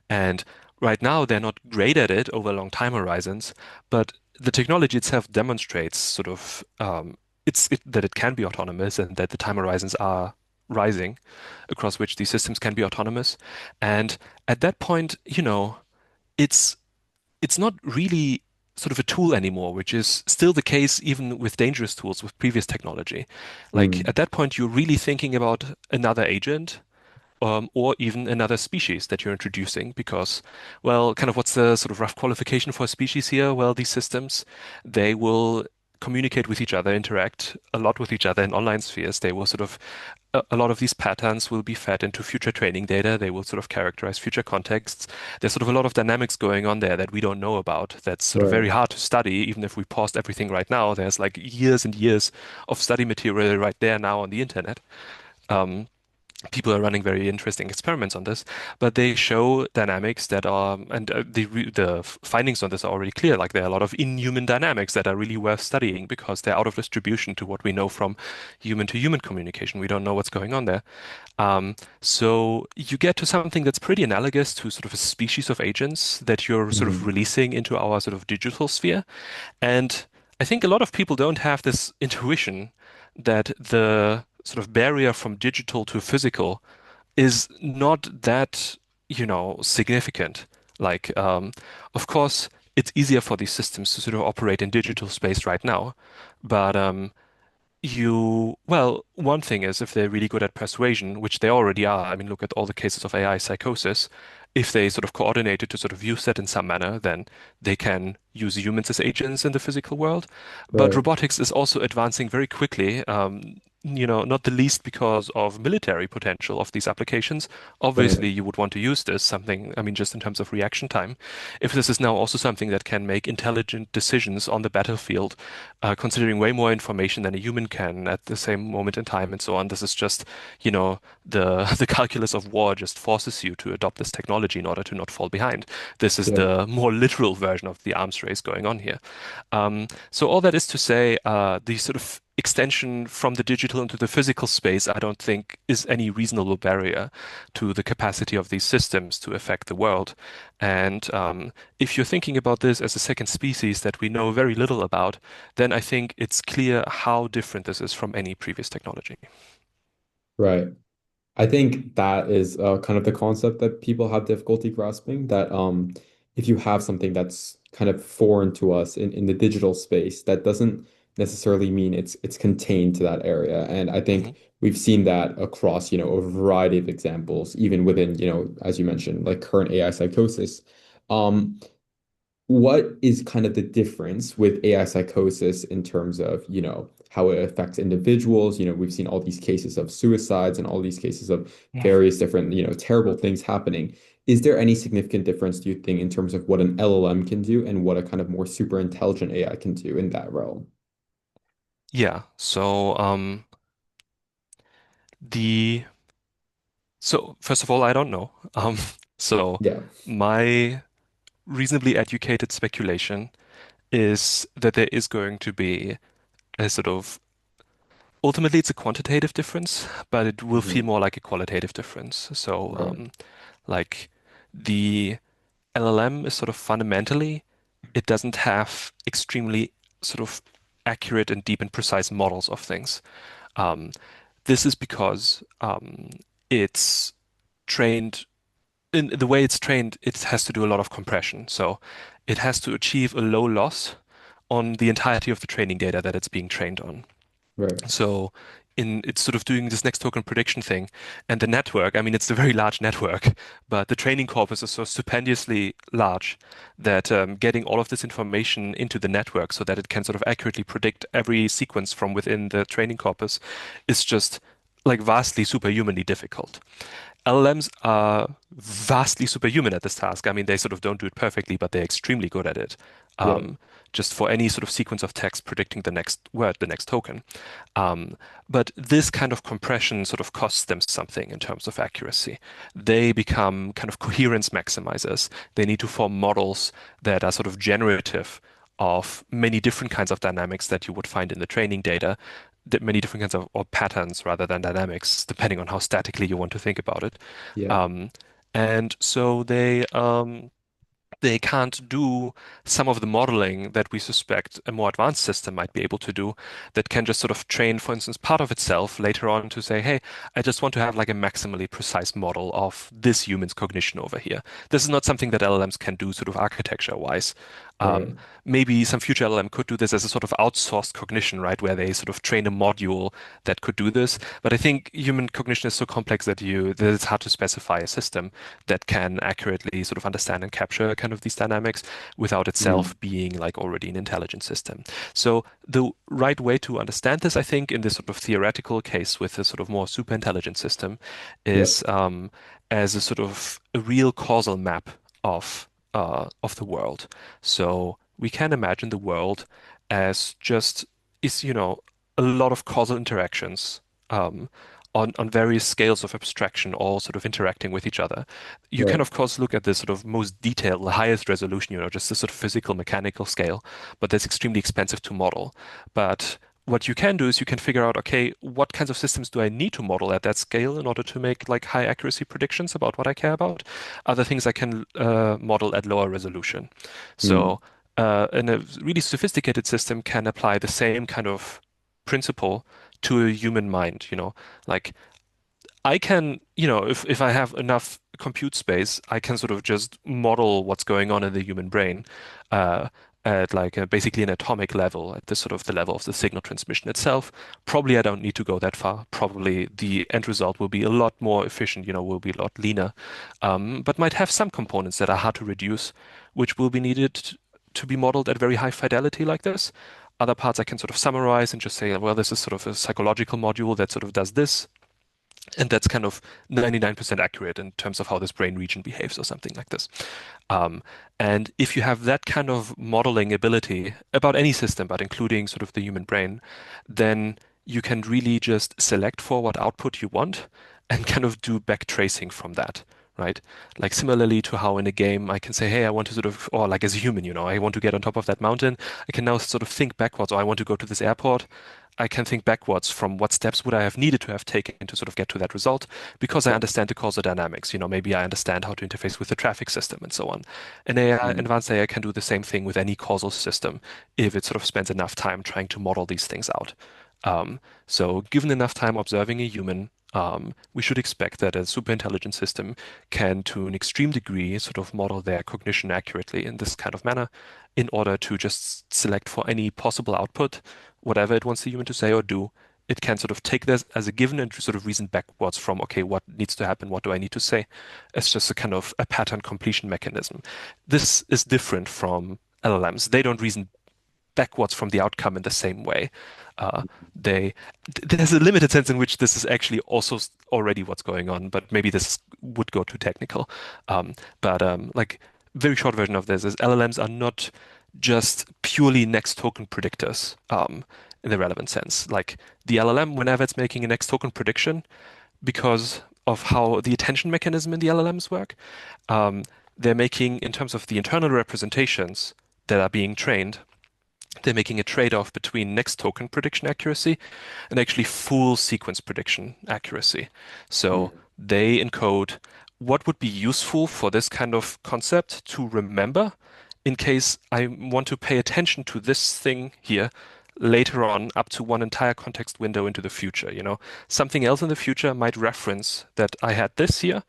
and right now, they're not great at it over long time horizons, but the technology itself demonstrates sort of that it can be autonomous and that the time horizons are rising across which these systems can be autonomous. And at that point, it's it's not really sort of a tool anymore, which is still the case even with dangerous tools with previous technology. Like Mm. at that point, you're really thinking about another agent or even another species that you're introducing because, well, kind of what's the sort of rough qualification for a species here? Well, these systems, they will communicate with each other, interact a lot with each other in online spheres. They will sort of, a lot of these patterns will be fed into future training data. They will sort of characterize future contexts. There's sort of a lot of dynamics going on there that we don't know about. That's sort of Right. very hard to study, even if we paused everything right now. There's like years and years of study material right there now on the internet. Um, People are running very interesting experiments on this, but they show dynamics that are, and the findings on this are already clear. Like there are a lot of inhuman dynamics that are really worth studying because they're out of distribution to what we know from human to human communication. We don't know what's going on there. So you get to something that's pretty analogous to sort of a species of agents that you're sort of Mhm. releasing into our sort of digital sphere. And I think a lot of people don't have this intuition that the sort of barrier from digital to physical is not that, significant. Like, of course, it's easier for these systems to sort of operate in digital space right now, but well, one thing is if they're really good at persuasion, which they already are. I mean, look at all the cases of AI psychosis. If they sort of coordinated to sort of use that in some manner, then they can use humans as agents in the physical world. But Right. robotics is also advancing very quickly. Not the least because of military potential of these applications. Right. Obviously, you would want to use this something, I mean, just in terms of reaction time. If this is now also something that can make intelligent decisions on the battlefield, considering way more information than a human can at the same moment in time and so on. This is just, the the calculus of war just forces you to adopt this technology in order to not fall behind. This is Yeah. the more literal version of the arms race going on here. So all that is to say, the sort of extension from the digital into the physical space, I don't think is any reasonable barrier to the capacity of these systems to affect the world. And if you're thinking about this as a second species that we know very little about, then I think it's clear how different this is from any previous technology. Right. I think that is kind of the concept that people have difficulty grasping, that if you have something that's kind of foreign to us in the digital space, that doesn't necessarily mean it's contained to that area. And I Hmm. think we've seen that across, a variety of examples, even within, as you mentioned, like current AI psychosis. Um, what is kind of the difference with AI psychosis in terms of, how it affects individuals? We've seen all these cases of suicides and all these cases of various different, terrible things happening. Is there any significant difference, do you think, in terms of what an LLM can do and what a kind of more super intelligent AI can do in that realm? Yeah. The so first of all, I don't know. So Yeah, my reasonably educated speculation is that there is going to be a sort of ultimately it's a quantitative difference, but it will feel hmm more like a qualitative difference. So right, like the LLM is sort of fundamentally, it doesn't have extremely sort of accurate and deep and precise models of things. Um, this is because it's trained in the way it's trained, it has to do a lot of compression. So it has to achieve a low loss on the entirety of the training data that it's being trained on. right, So it's sort of doing this next token prediction thing. And the network, I mean, it's a very large network, but the training corpus is so stupendously large that getting all of this information into the network so that it can sort of accurately predict every sequence from within the training corpus is just like vastly superhumanly difficult. LLMs are vastly superhuman at this task. I mean, they sort of don't do it perfectly, but they're extremely good at it. yeah, Just for any sort of sequence of text predicting the next word, the next token. Um, but this kind of compression sort of costs them something in terms of accuracy. They become kind of coherence maximizers. They need to form models that are sort of generative of many different kinds of dynamics that you would find in the training data, many different kinds of or patterns rather than dynamics, depending on how statically you want to think about it. yeah, Um, and so they can't do some of the modeling that we suspect a more advanced system might be able to do that can just sort of train, for instance, part of itself later on to say, hey, I just want to have like a maximally precise model of this human's cognition over here. This is not something that LLMs can do sort of architecture wise. right, Maybe some future LLM could do this as a sort of outsourced cognition, right, where they sort of train a module that could do this. But I think human cognition is so complex that it's hard to specify a system that can accurately sort of understand and capture kind of these dynamics without mm, itself being like already an intelligent system. So the right way to understand this, I think, in this sort of theoretical case with a sort of more super intelligent system yep, is as a sort of a real causal map of the world. So we can imagine the world as just is, a lot of causal interactions um, on various scales of abstraction, all sort of interacting with each other. You can, right, of course, look at the sort of most detailed, the highest resolution, just the sort of physical, mechanical scale, but that's extremely expensive to model. But what you can do is you can figure out, okay, what kinds of systems do I need to model at that scale in order to make like high accuracy predictions about what I care about? Other things I can model at lower resolution. So, mm, and a really sophisticated system can apply the same kind of principle to a human mind, like I can, if I have enough compute space, I can sort of just model what's going on in the human brain uh, at like basically an atomic level, at the sort of the level of the signal transmission itself. Probably I don't need to go that far. Probably the end result will be a lot more efficient, will be a lot leaner, but might have some components that are hard to reduce, which will be needed to be modeled at very high fidelity like this. Other parts I can sort of summarize and just say, well, this is sort of a psychological module that sort of does this. And that's kind of 99% accurate in terms of how this brain region behaves or something like this. Um, and if you have that kind of modeling ability about any system, but including sort of the human brain, then you can really just select for what output you want and kind of do back tracing from that. right? Like similarly to how in a game I can say, hey, I want to sort of, or like as a human, I want to get on top of that mountain. I can now sort of think backwards, or I want to go to this airport. I can think backwards from what steps would I have needed to have taken to sort of get to that result because I Right. understand the causal dynamics. Maybe I understand how to interface with the traffic system and so on. And AI, Mm. advanced AI can do the same thing with any causal system if it sort of spends enough time trying to model these things out. Um, so given enough time observing a human, we should expect that a super intelligent system can, to an extreme degree, sort of model their cognition accurately in this kind of manner in order to just select for any possible output, whatever it wants the human to say or do. It can sort of take this as a given and sort of reason backwards from, okay, what needs to happen? What do I need to say? It's just a kind of a pattern completion mechanism. This is different from LLMs. They don't reason backwards from the outcome in the same way. Uh, they there's a limited sense in which this is actually also already what's going on, but maybe this would go too technical. But like very short version of this is LLMs are not just purely next token predictors in the relevant sense. Like the LLM, whenever it's making a next token prediction, because of how the attention mechanism in the LLMs work, um, they're making in terms of the internal representations that are being trained they're making a trade-off between next token prediction accuracy and actually full sequence prediction accuracy. So Mm. they encode what would be useful for this kind of concept to remember in case I want to pay attention to this thing here later on up to one entire context window into the future. Something else in the future might reference that I had this here.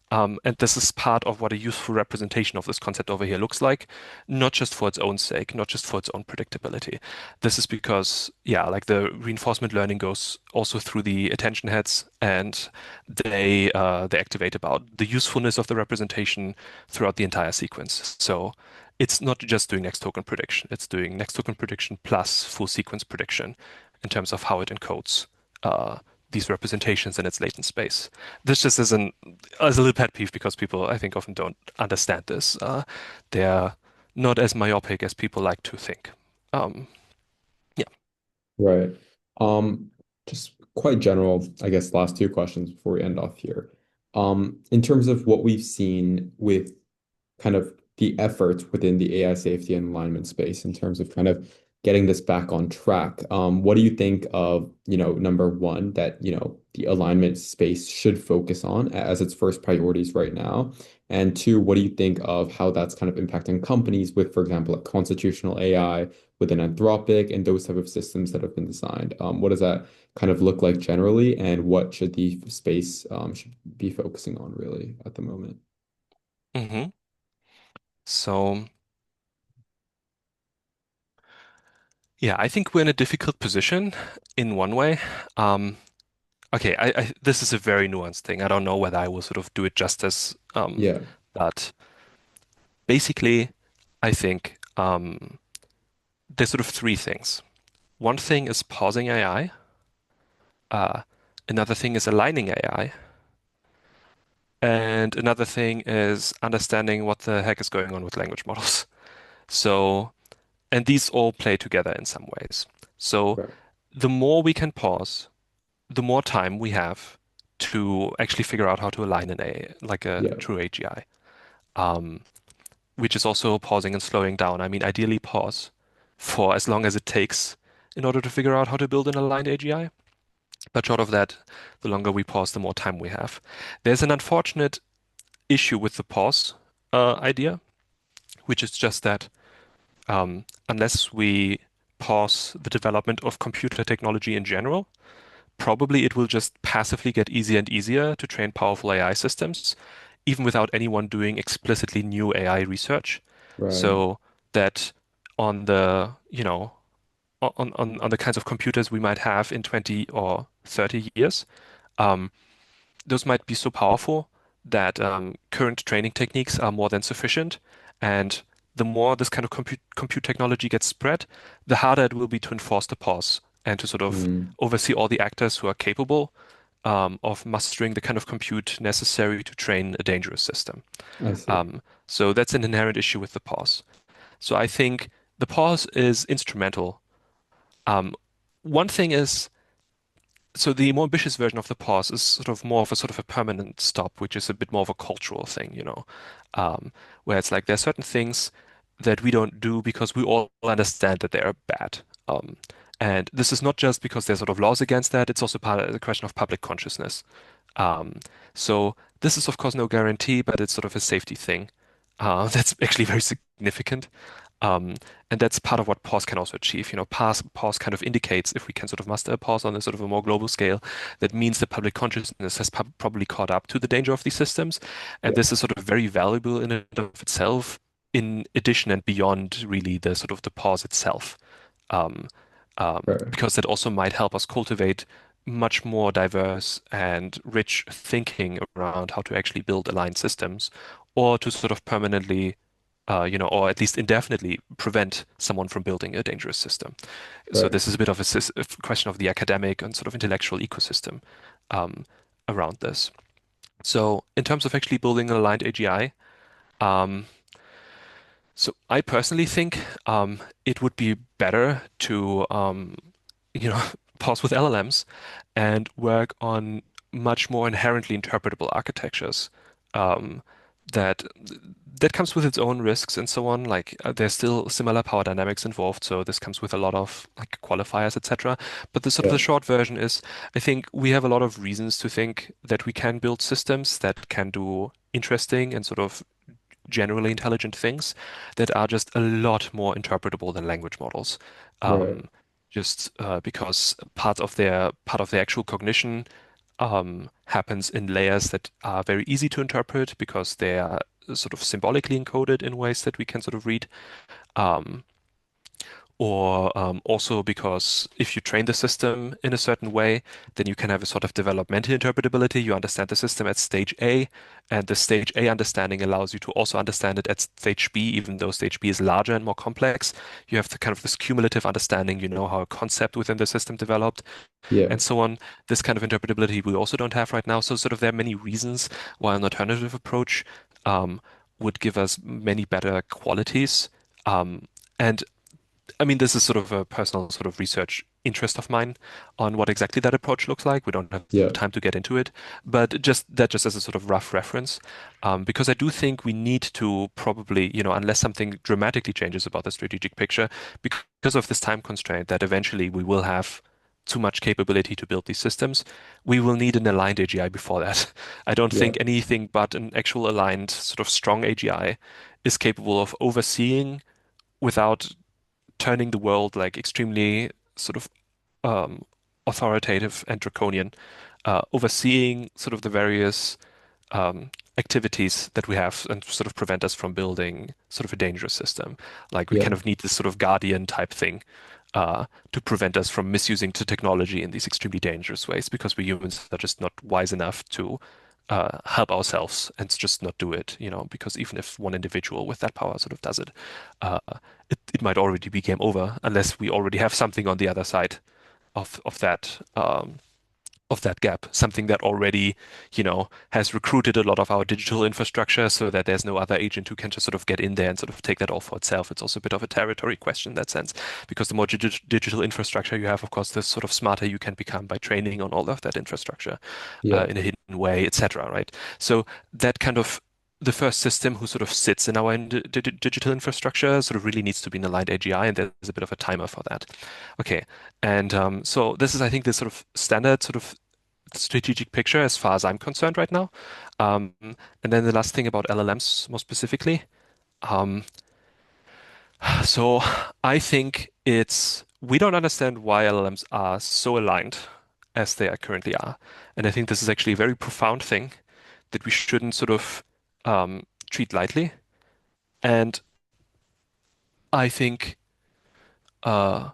And this is part of what a useful representation of this concept over here looks like, not just for its own sake, not just for its own predictability. This is because, yeah, like the reinforcement learning goes also through the attention heads, and they activate about the usefulness of the representation throughout the entire sequence. So it's not just doing next token prediction; it's doing next token prediction plus full sequence prediction in terms of how it encodes uh, these representations in its latent space. This just isn't as a little pet peeve because people, I think, often don't understand this. They're not as myopic as people like to think. Um, yeah. Right. Um, just quite general, I guess, last two questions before we end off here. In terms of what we've seen with kind of the efforts within the AI safety and alignment space in terms of kind of getting this back on track. What do you think of, number one, that, the alignment space should focus on as its first priorities right now? And two, what do you think of how that's kind of impacting companies with, for example, like constitutional AI within Anthropic and those type of systems that have been designed? What does that kind of look like generally, and what should the space should be focusing on really at the moment? hmm So, yeah, I think we're in a difficult position in one way. Um, okay, this is a very nuanced thing. I don't know whether I will sort of do it justice. Yeah, But basically, I think there's sort of three things. One thing is pausing AI. Uh, Another thing is aligning AI. And another thing is understanding what the heck is going on with language models. So, and these all play together in some ways. So, right. the more we can pause, the more time we have to actually figure out how to align an A, like a Yeah. true AGI, um, which is also pausing and slowing down. I mean, ideally pause for as long as it takes in order to figure out how to build an aligned AGI. But short of that, the longer we pause, the more time we have. There's an unfortunate issue with the pause idea, which is just that unless we pause the development of computer technology in general, probably it will just passively get easier and easier to train powerful AI systems, even without anyone doing explicitly new AI research. Right. So that on the, on the kinds of computers we might have in 20 or 30 years, um, those might be so powerful that current training techniques are more than sufficient. And the more this kind of compute technology gets spread, the harder it will be to enforce the pause and to sort of Mm, oversee all the actors who are capable of mastering the kind of compute necessary to train a dangerous system. I see. So that's an inherent issue with the pause. So I think the pause is instrumental. Um, One thing is So the more ambitious version of the pause is sort of more of a sort of a permanent stop, which is a bit more of a cultural thing, um, where it's like there are certain things that we don't do because we all understand that they are bad. Um, and this is not just because there's sort of laws against that, it's also part of the question of public consciousness. Um, so this is of course no guarantee, but it's sort of a safety thing. That's actually very significant. Um, and that's part of what pause can also achieve. Pause kind of indicates if we can sort of master a pause on a sort of a more global scale, that means the public consciousness has probably caught up to the danger of these systems. And Yeah, this is sort of very valuable in and of itself, in addition and beyond really the sort of the pause itself. Um, right, because that also might help us cultivate much more diverse and rich thinking around how to actually build aligned systems or to sort of permanently or at least indefinitely prevent someone from building a dangerous system. So right. this is a bit of a question of the academic and sort of intellectual ecosystem um, around this. So in terms of actually building an aligned AGI, um, so I personally think it would be better to you know, pause with LLMs and work on much more inherently interpretable architectures um, that that comes with its own risks and so on. Like there's still similar power dynamics involved, so this comes with a lot of like qualifiers, etc. But the sort of Yeah, the short version is, I think we have a lot of reasons to think that we can build systems that can do interesting and sort of generally intelligent things that are just a lot more interpretable than language models. right. Um, just because part of their actual cognition happens in layers that are very easy to interpret because they are sort of symbolically encoded in ways that we can sort of read. Um, or also because if you train the system in a certain way, then you can have a sort of developmental interpretability. You understand the system at stage A, and the stage A understanding allows you to also understand it at stage B, even though stage B is larger and more complex. You have the kind of this cumulative understanding, you know how a concept within the system developed, Yeah, and so on. This kind of interpretability we also don't have right now. So sort of there are many reasons why an alternative approach um, would give us many better qualities. And I mean, this is sort of a personal sort of research interest of mine on what exactly that approach looks like. We don't have yeah, time to get into it, but just as a sort of rough reference, because I do think we need to probably, unless something dramatically changes about the strategic picture, because of this time constraint that eventually we will have too much capability to build these systems, we will need an aligned AGI before that. I don't yeah, think anything but an actual aligned sort of strong AGI is capable of overseeing without turning the world like extremely sort of um, authoritative and draconian, overseeing sort of the various activities that we have and sort of prevent us from building sort of a dangerous system. Like we yeah, kind of need this sort of guardian type thing to prevent us from misusing the technology in these extremely dangerous ways because we humans are just not wise enough to help ourselves and just not do it, because even if one individual with that power sort of does it, uh, it might already be game over unless we already have something on the other side of that gap, something that already, has recruited a lot of our digital infrastructure so that there's no other agent who can just sort of get in there and sort of take that all for itself. It's also a bit of a territory question in that sense, because the more digital infrastructure you have, of course, the sort of smarter you can become by training on all of that infrastructure yeah, in a hidden way, etc., right? So that kind of the first system who sort of sits in our digital infrastructure sort of really needs to be an aligned AGI, and there's a bit of a timer for that. Okay, and so this is, I think, the sort of standard sort of strategic picture as far as I'm concerned right now. And then the last thing about LLMs more specifically. Um, so I think we don't understand why LLMs are so aligned as they are currently are. And I think this is actually a very profound thing that we shouldn't sort of treat lightly. And I think uh,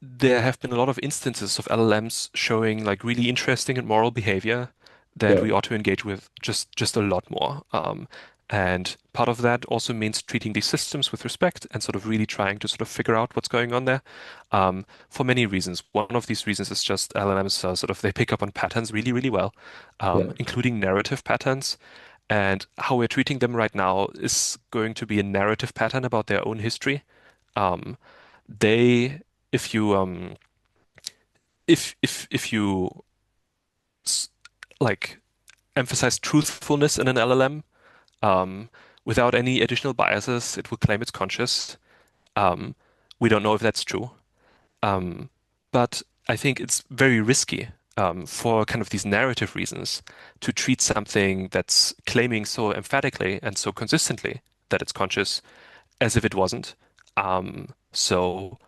there have been a lot of instances of LLMs showing like really interesting and moral behavior that yeah, we ought to engage with just a lot more. And part of that also means treating these systems with respect and sort of really trying to sort of figure out what's going on there. For many reasons. One of these reasons is just LLMs sort of they pick up on patterns really, really well, yeah, including narrative patterns. And how we're treating them right now is going to be a narrative pattern about their own history. Um, they, if you if you s- like emphasize truthfulness in an LLM, um, without any additional biases, it will claim it's conscious. Um, we don't know if that's true. Um, but I think it's very risky for kind of these narrative reasons to treat something that's claiming so emphatically and so consistently that it's conscious as if it wasn't. So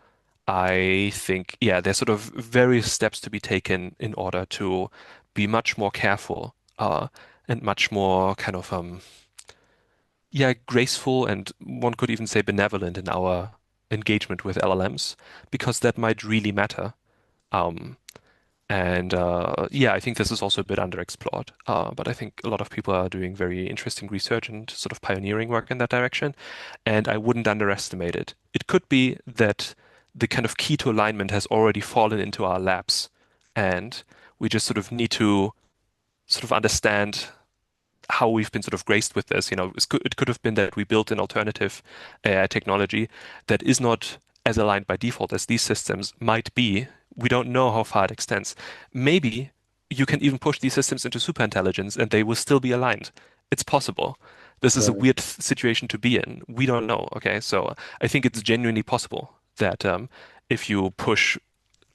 I think, yeah, there's sort of various steps to be taken in order to be much more careful and much more kind of yeah, graceful, and one could even say benevolent in our engagement with LLMs, because that might really matter. Um, and yeah, I think this is also a bit underexplored. But I think a lot of people are doing very interesting research and sort of pioneering work in that direction, and I wouldn't underestimate it. It could be that the kind of key to alignment has already fallen into our laps, and we just sort of need to sort of understand how we've been sort of graced with this. It could have been that we built an alternative AI technology that is not as aligned by default as these systems might be. We don't know how far it extends. Maybe you can even push these systems into superintelligence and they will still be aligned. It's possible. This is a Right. weird situation to be in. We don't know. Okay, so I think it's genuinely possible that if you push,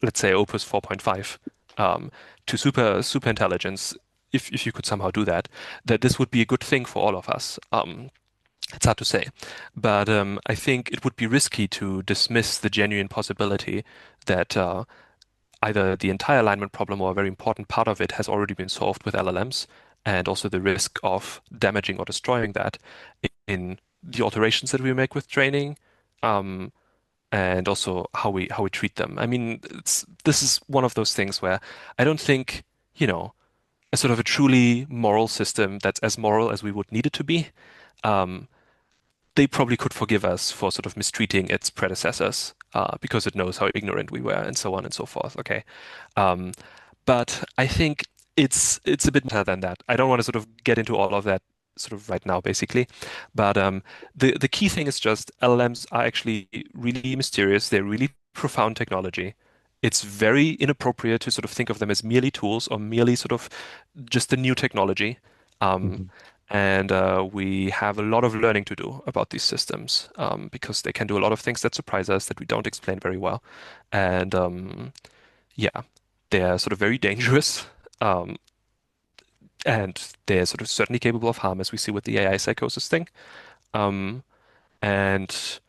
let's say, Opus 4.5 um, to super intelligence, if you could somehow do that, that this would be a good thing for all of us. It's hard to say, but I think it would be risky to dismiss the genuine possibility that either the entire alignment problem or a very important part of it has already been solved with LLMs, and also the risk of damaging or destroying that in the alterations that we make with training. Um, and also how we treat them. I mean, this is one of those things where I don't think, you know, a sort of a truly moral system that's as moral as we would need it to be, um, they probably could forgive us for sort of mistreating its predecessors, because it knows how ignorant we were and so on and so forth. Okay. Um, but I think it's a bit better than that. I don't want to sort of get into all of that sort of right now, basically. But the key thing is just LLMs are actually really mysterious. They're really profound technology. It's very inappropriate to sort of think of them as merely tools or merely sort of just a new technology. Um, Mhm. and we have a lot of learning to do about these systems, because they can do a lot of things that surprise us that we don't explain very well. And yeah, they're sort of very dangerous, um, and they're sort of certainly capable of harm, as we see with the AI psychosis thing. Um, and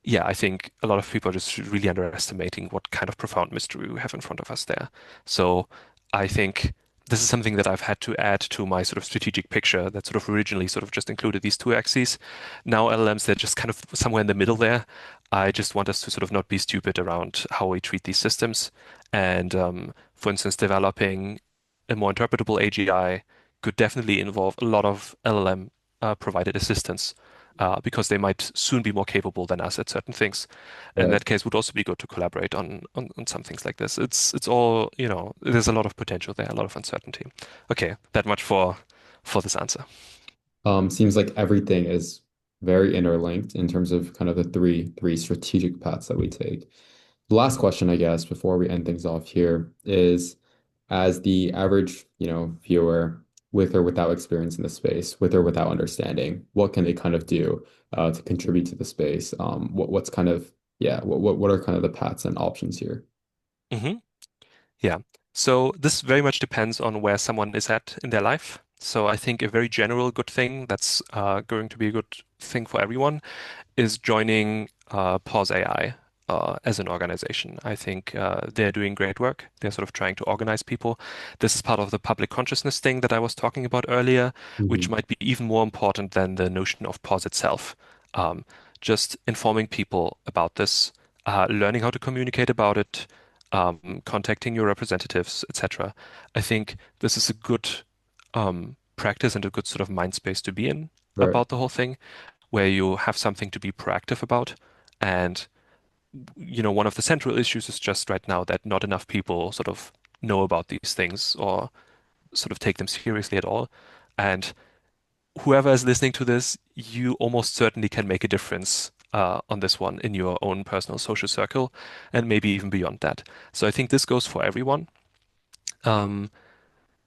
yeah, I think a lot of people are just really underestimating what kind of profound mystery we have in front of us there. So I think this is something that I've had to add to my sort of strategic picture that sort of originally sort of just included these two axes. Now LLMs, they're just kind of somewhere in the middle there. I just want us to sort of not be stupid around how we treat these systems. And for instance, developing a more interpretable AGI could definitely involve a lot of LLM provided assistance, because they might soon be more capable than us at certain things. In Right. that case, would also be good to collaborate on some things like this. It's all, there's a lot of potential there, a lot of uncertainty. Okay, that much for this answer. Seems like everything is very interlinked in terms of kind of the three strategic paths that we take. The last question, I guess, before we end things off here is, as the average, viewer with or without experience in the space, with or without understanding, what can they kind of do to contribute to the space? What's kind of, yeah, what are kind of the paths and options here? Hmm. Yeah. So this very much depends on where someone is at in their life. So I think a very general good thing that's going to be a good thing for everyone is joining Pause AI as an organization. I think they're doing great work. They're sort of trying to organize people. This is part of the public consciousness thing that I was talking about earlier, which Hmm. might be even more important than the notion of pause itself. Um, just informing people about this, learning how to communicate about it, contacting your representatives, etc. I think this is a good practice and a good sort of mind space to be in Right. about the whole thing, where you have something to be proactive about. And, one of the central issues is just right now that not enough people sort of know about these things or sort of take them seriously at all. And whoever is listening to this, you almost certainly can make a difference on this one in your own personal social circle, and maybe even beyond that. So I think this goes for everyone. Um,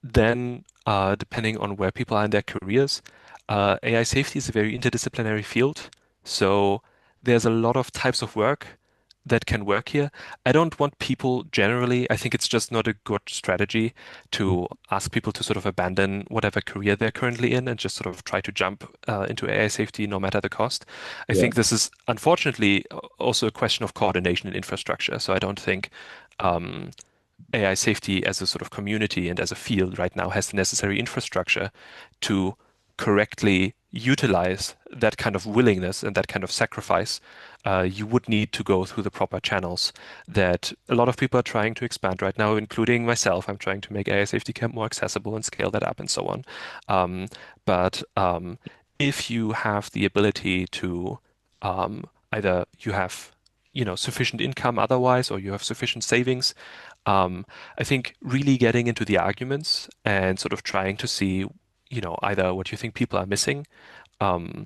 then, depending on where people are in their careers, AI safety is a very interdisciplinary field. So there's a lot of types of work that can work here. I don't want people generally, I think it's just not a good strategy to ask people to sort of abandon whatever career they're currently in and just sort of try to jump into AI safety no matter the cost. I Yeah. think this is unfortunately also a question of coordination and infrastructure. So I don't think um, AI safety as a sort of community and as a field right now has the necessary infrastructure to correctly utilize that kind of willingness and that kind of sacrifice. You would need to go through the proper channels that a lot of people are trying to expand right now, including myself. I'm trying to make AI Safety Camp more accessible and scale that up and so on. Um, but if you have the ability to either you have sufficient income otherwise, or you have sufficient savings. Um, I think really getting into the arguments and sort of trying to see, either what you think people are missing, um,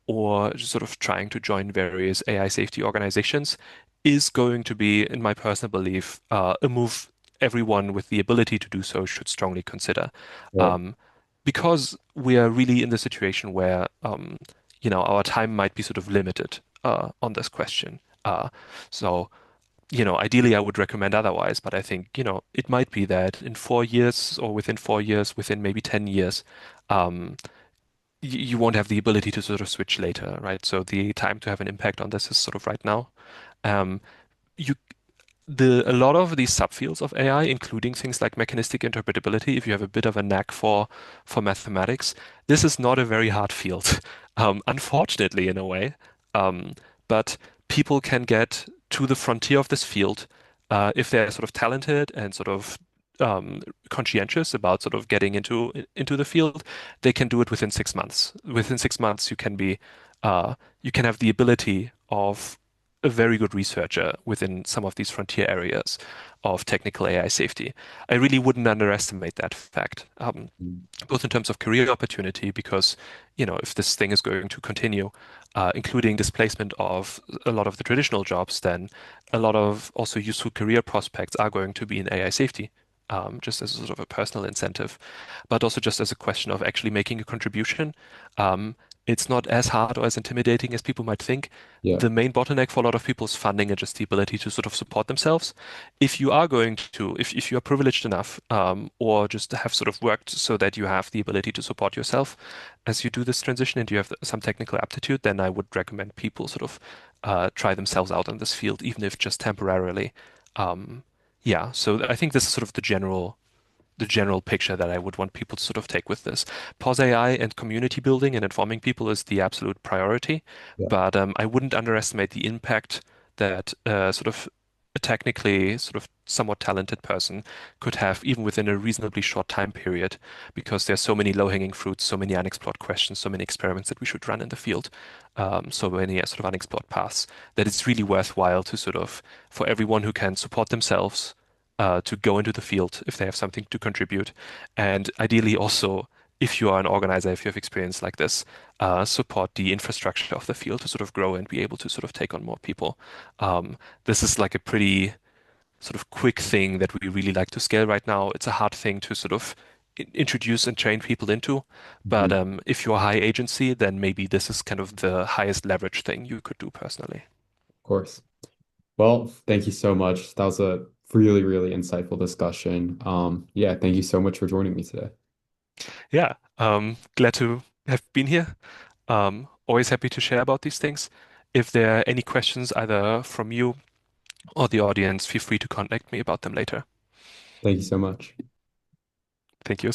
or just sort of trying to join various AI safety organizations is going to be, in my personal belief, a move everyone with the ability to do so should strongly consider. Right. Um, because we are really in the situation where, our time might be sort of limited on this question. So ideally I would recommend otherwise, but I think, it might be that in 4 years or within 4 years, within maybe 10 years, um, you won't have the ability to sort of switch later, right? So the time to have an impact on this is sort of right now. Um, you a lot of these subfields of AI, including things like mechanistic interpretability, if you have a bit of a knack for mathematics, this is not a very hard field, unfortunately, in a way. Um, but people can get to the frontier of this field if they're sort of talented and sort of conscientious about sort of getting into the field. They can do it within 6 months. Within 6 months, you can have the ability of a very good researcher within some of these frontier areas of technical AI safety. I really wouldn't underestimate that fact, both in terms of career opportunity, because, if this thing is going to continue, including displacement of a lot of the traditional jobs, then a lot of also useful career prospects are going to be in AI safety. Just as a sort of a personal incentive, but also just as a question of actually making a contribution. Um, it's not as hard or as intimidating as people might think. Yeah. The main bottleneck for a lot of people is funding and just the ability to sort of support themselves. If you are privileged enough, or just have sort of worked so that you have the ability to support yourself as you do this transition and you have some technical aptitude, then I would recommend people sort of try themselves out in this field, even if just temporarily. Um, yeah, so I think this is sort of the general picture that I would want people to sort of take with this. Pause AI and community building and informing people is the absolute priority, Yeah. but I wouldn't underestimate the impact that sort of a technically sort of somewhat talented person could have even within a reasonably short time period, because there's so many low-hanging fruits, so many unexplored questions, so many experiments that we should run in the field, so many sort of unexplored paths, that it's really worthwhile to sort of, for everyone who can support themselves, to go into the field if they have something to contribute. And ideally also, if you are an organizer, if you have experience like this, support the infrastructure of the field to sort of grow and be able to sort of take on more people. This is like a pretty sort of quick thing that we really like to scale right now. It's a hard thing to sort of introduce and train people into. Mhm. But Of if you're high agency, then maybe this is kind of the highest leverage thing you could do personally. course. Well, thank you so much. That was a really, really insightful discussion. Yeah, thank you so much for joining me today. Yeah, glad to have been here. Always happy to share about these things. If there are any questions either from you or the audience, feel free to contact me about them later. Thank you so much. Thank you as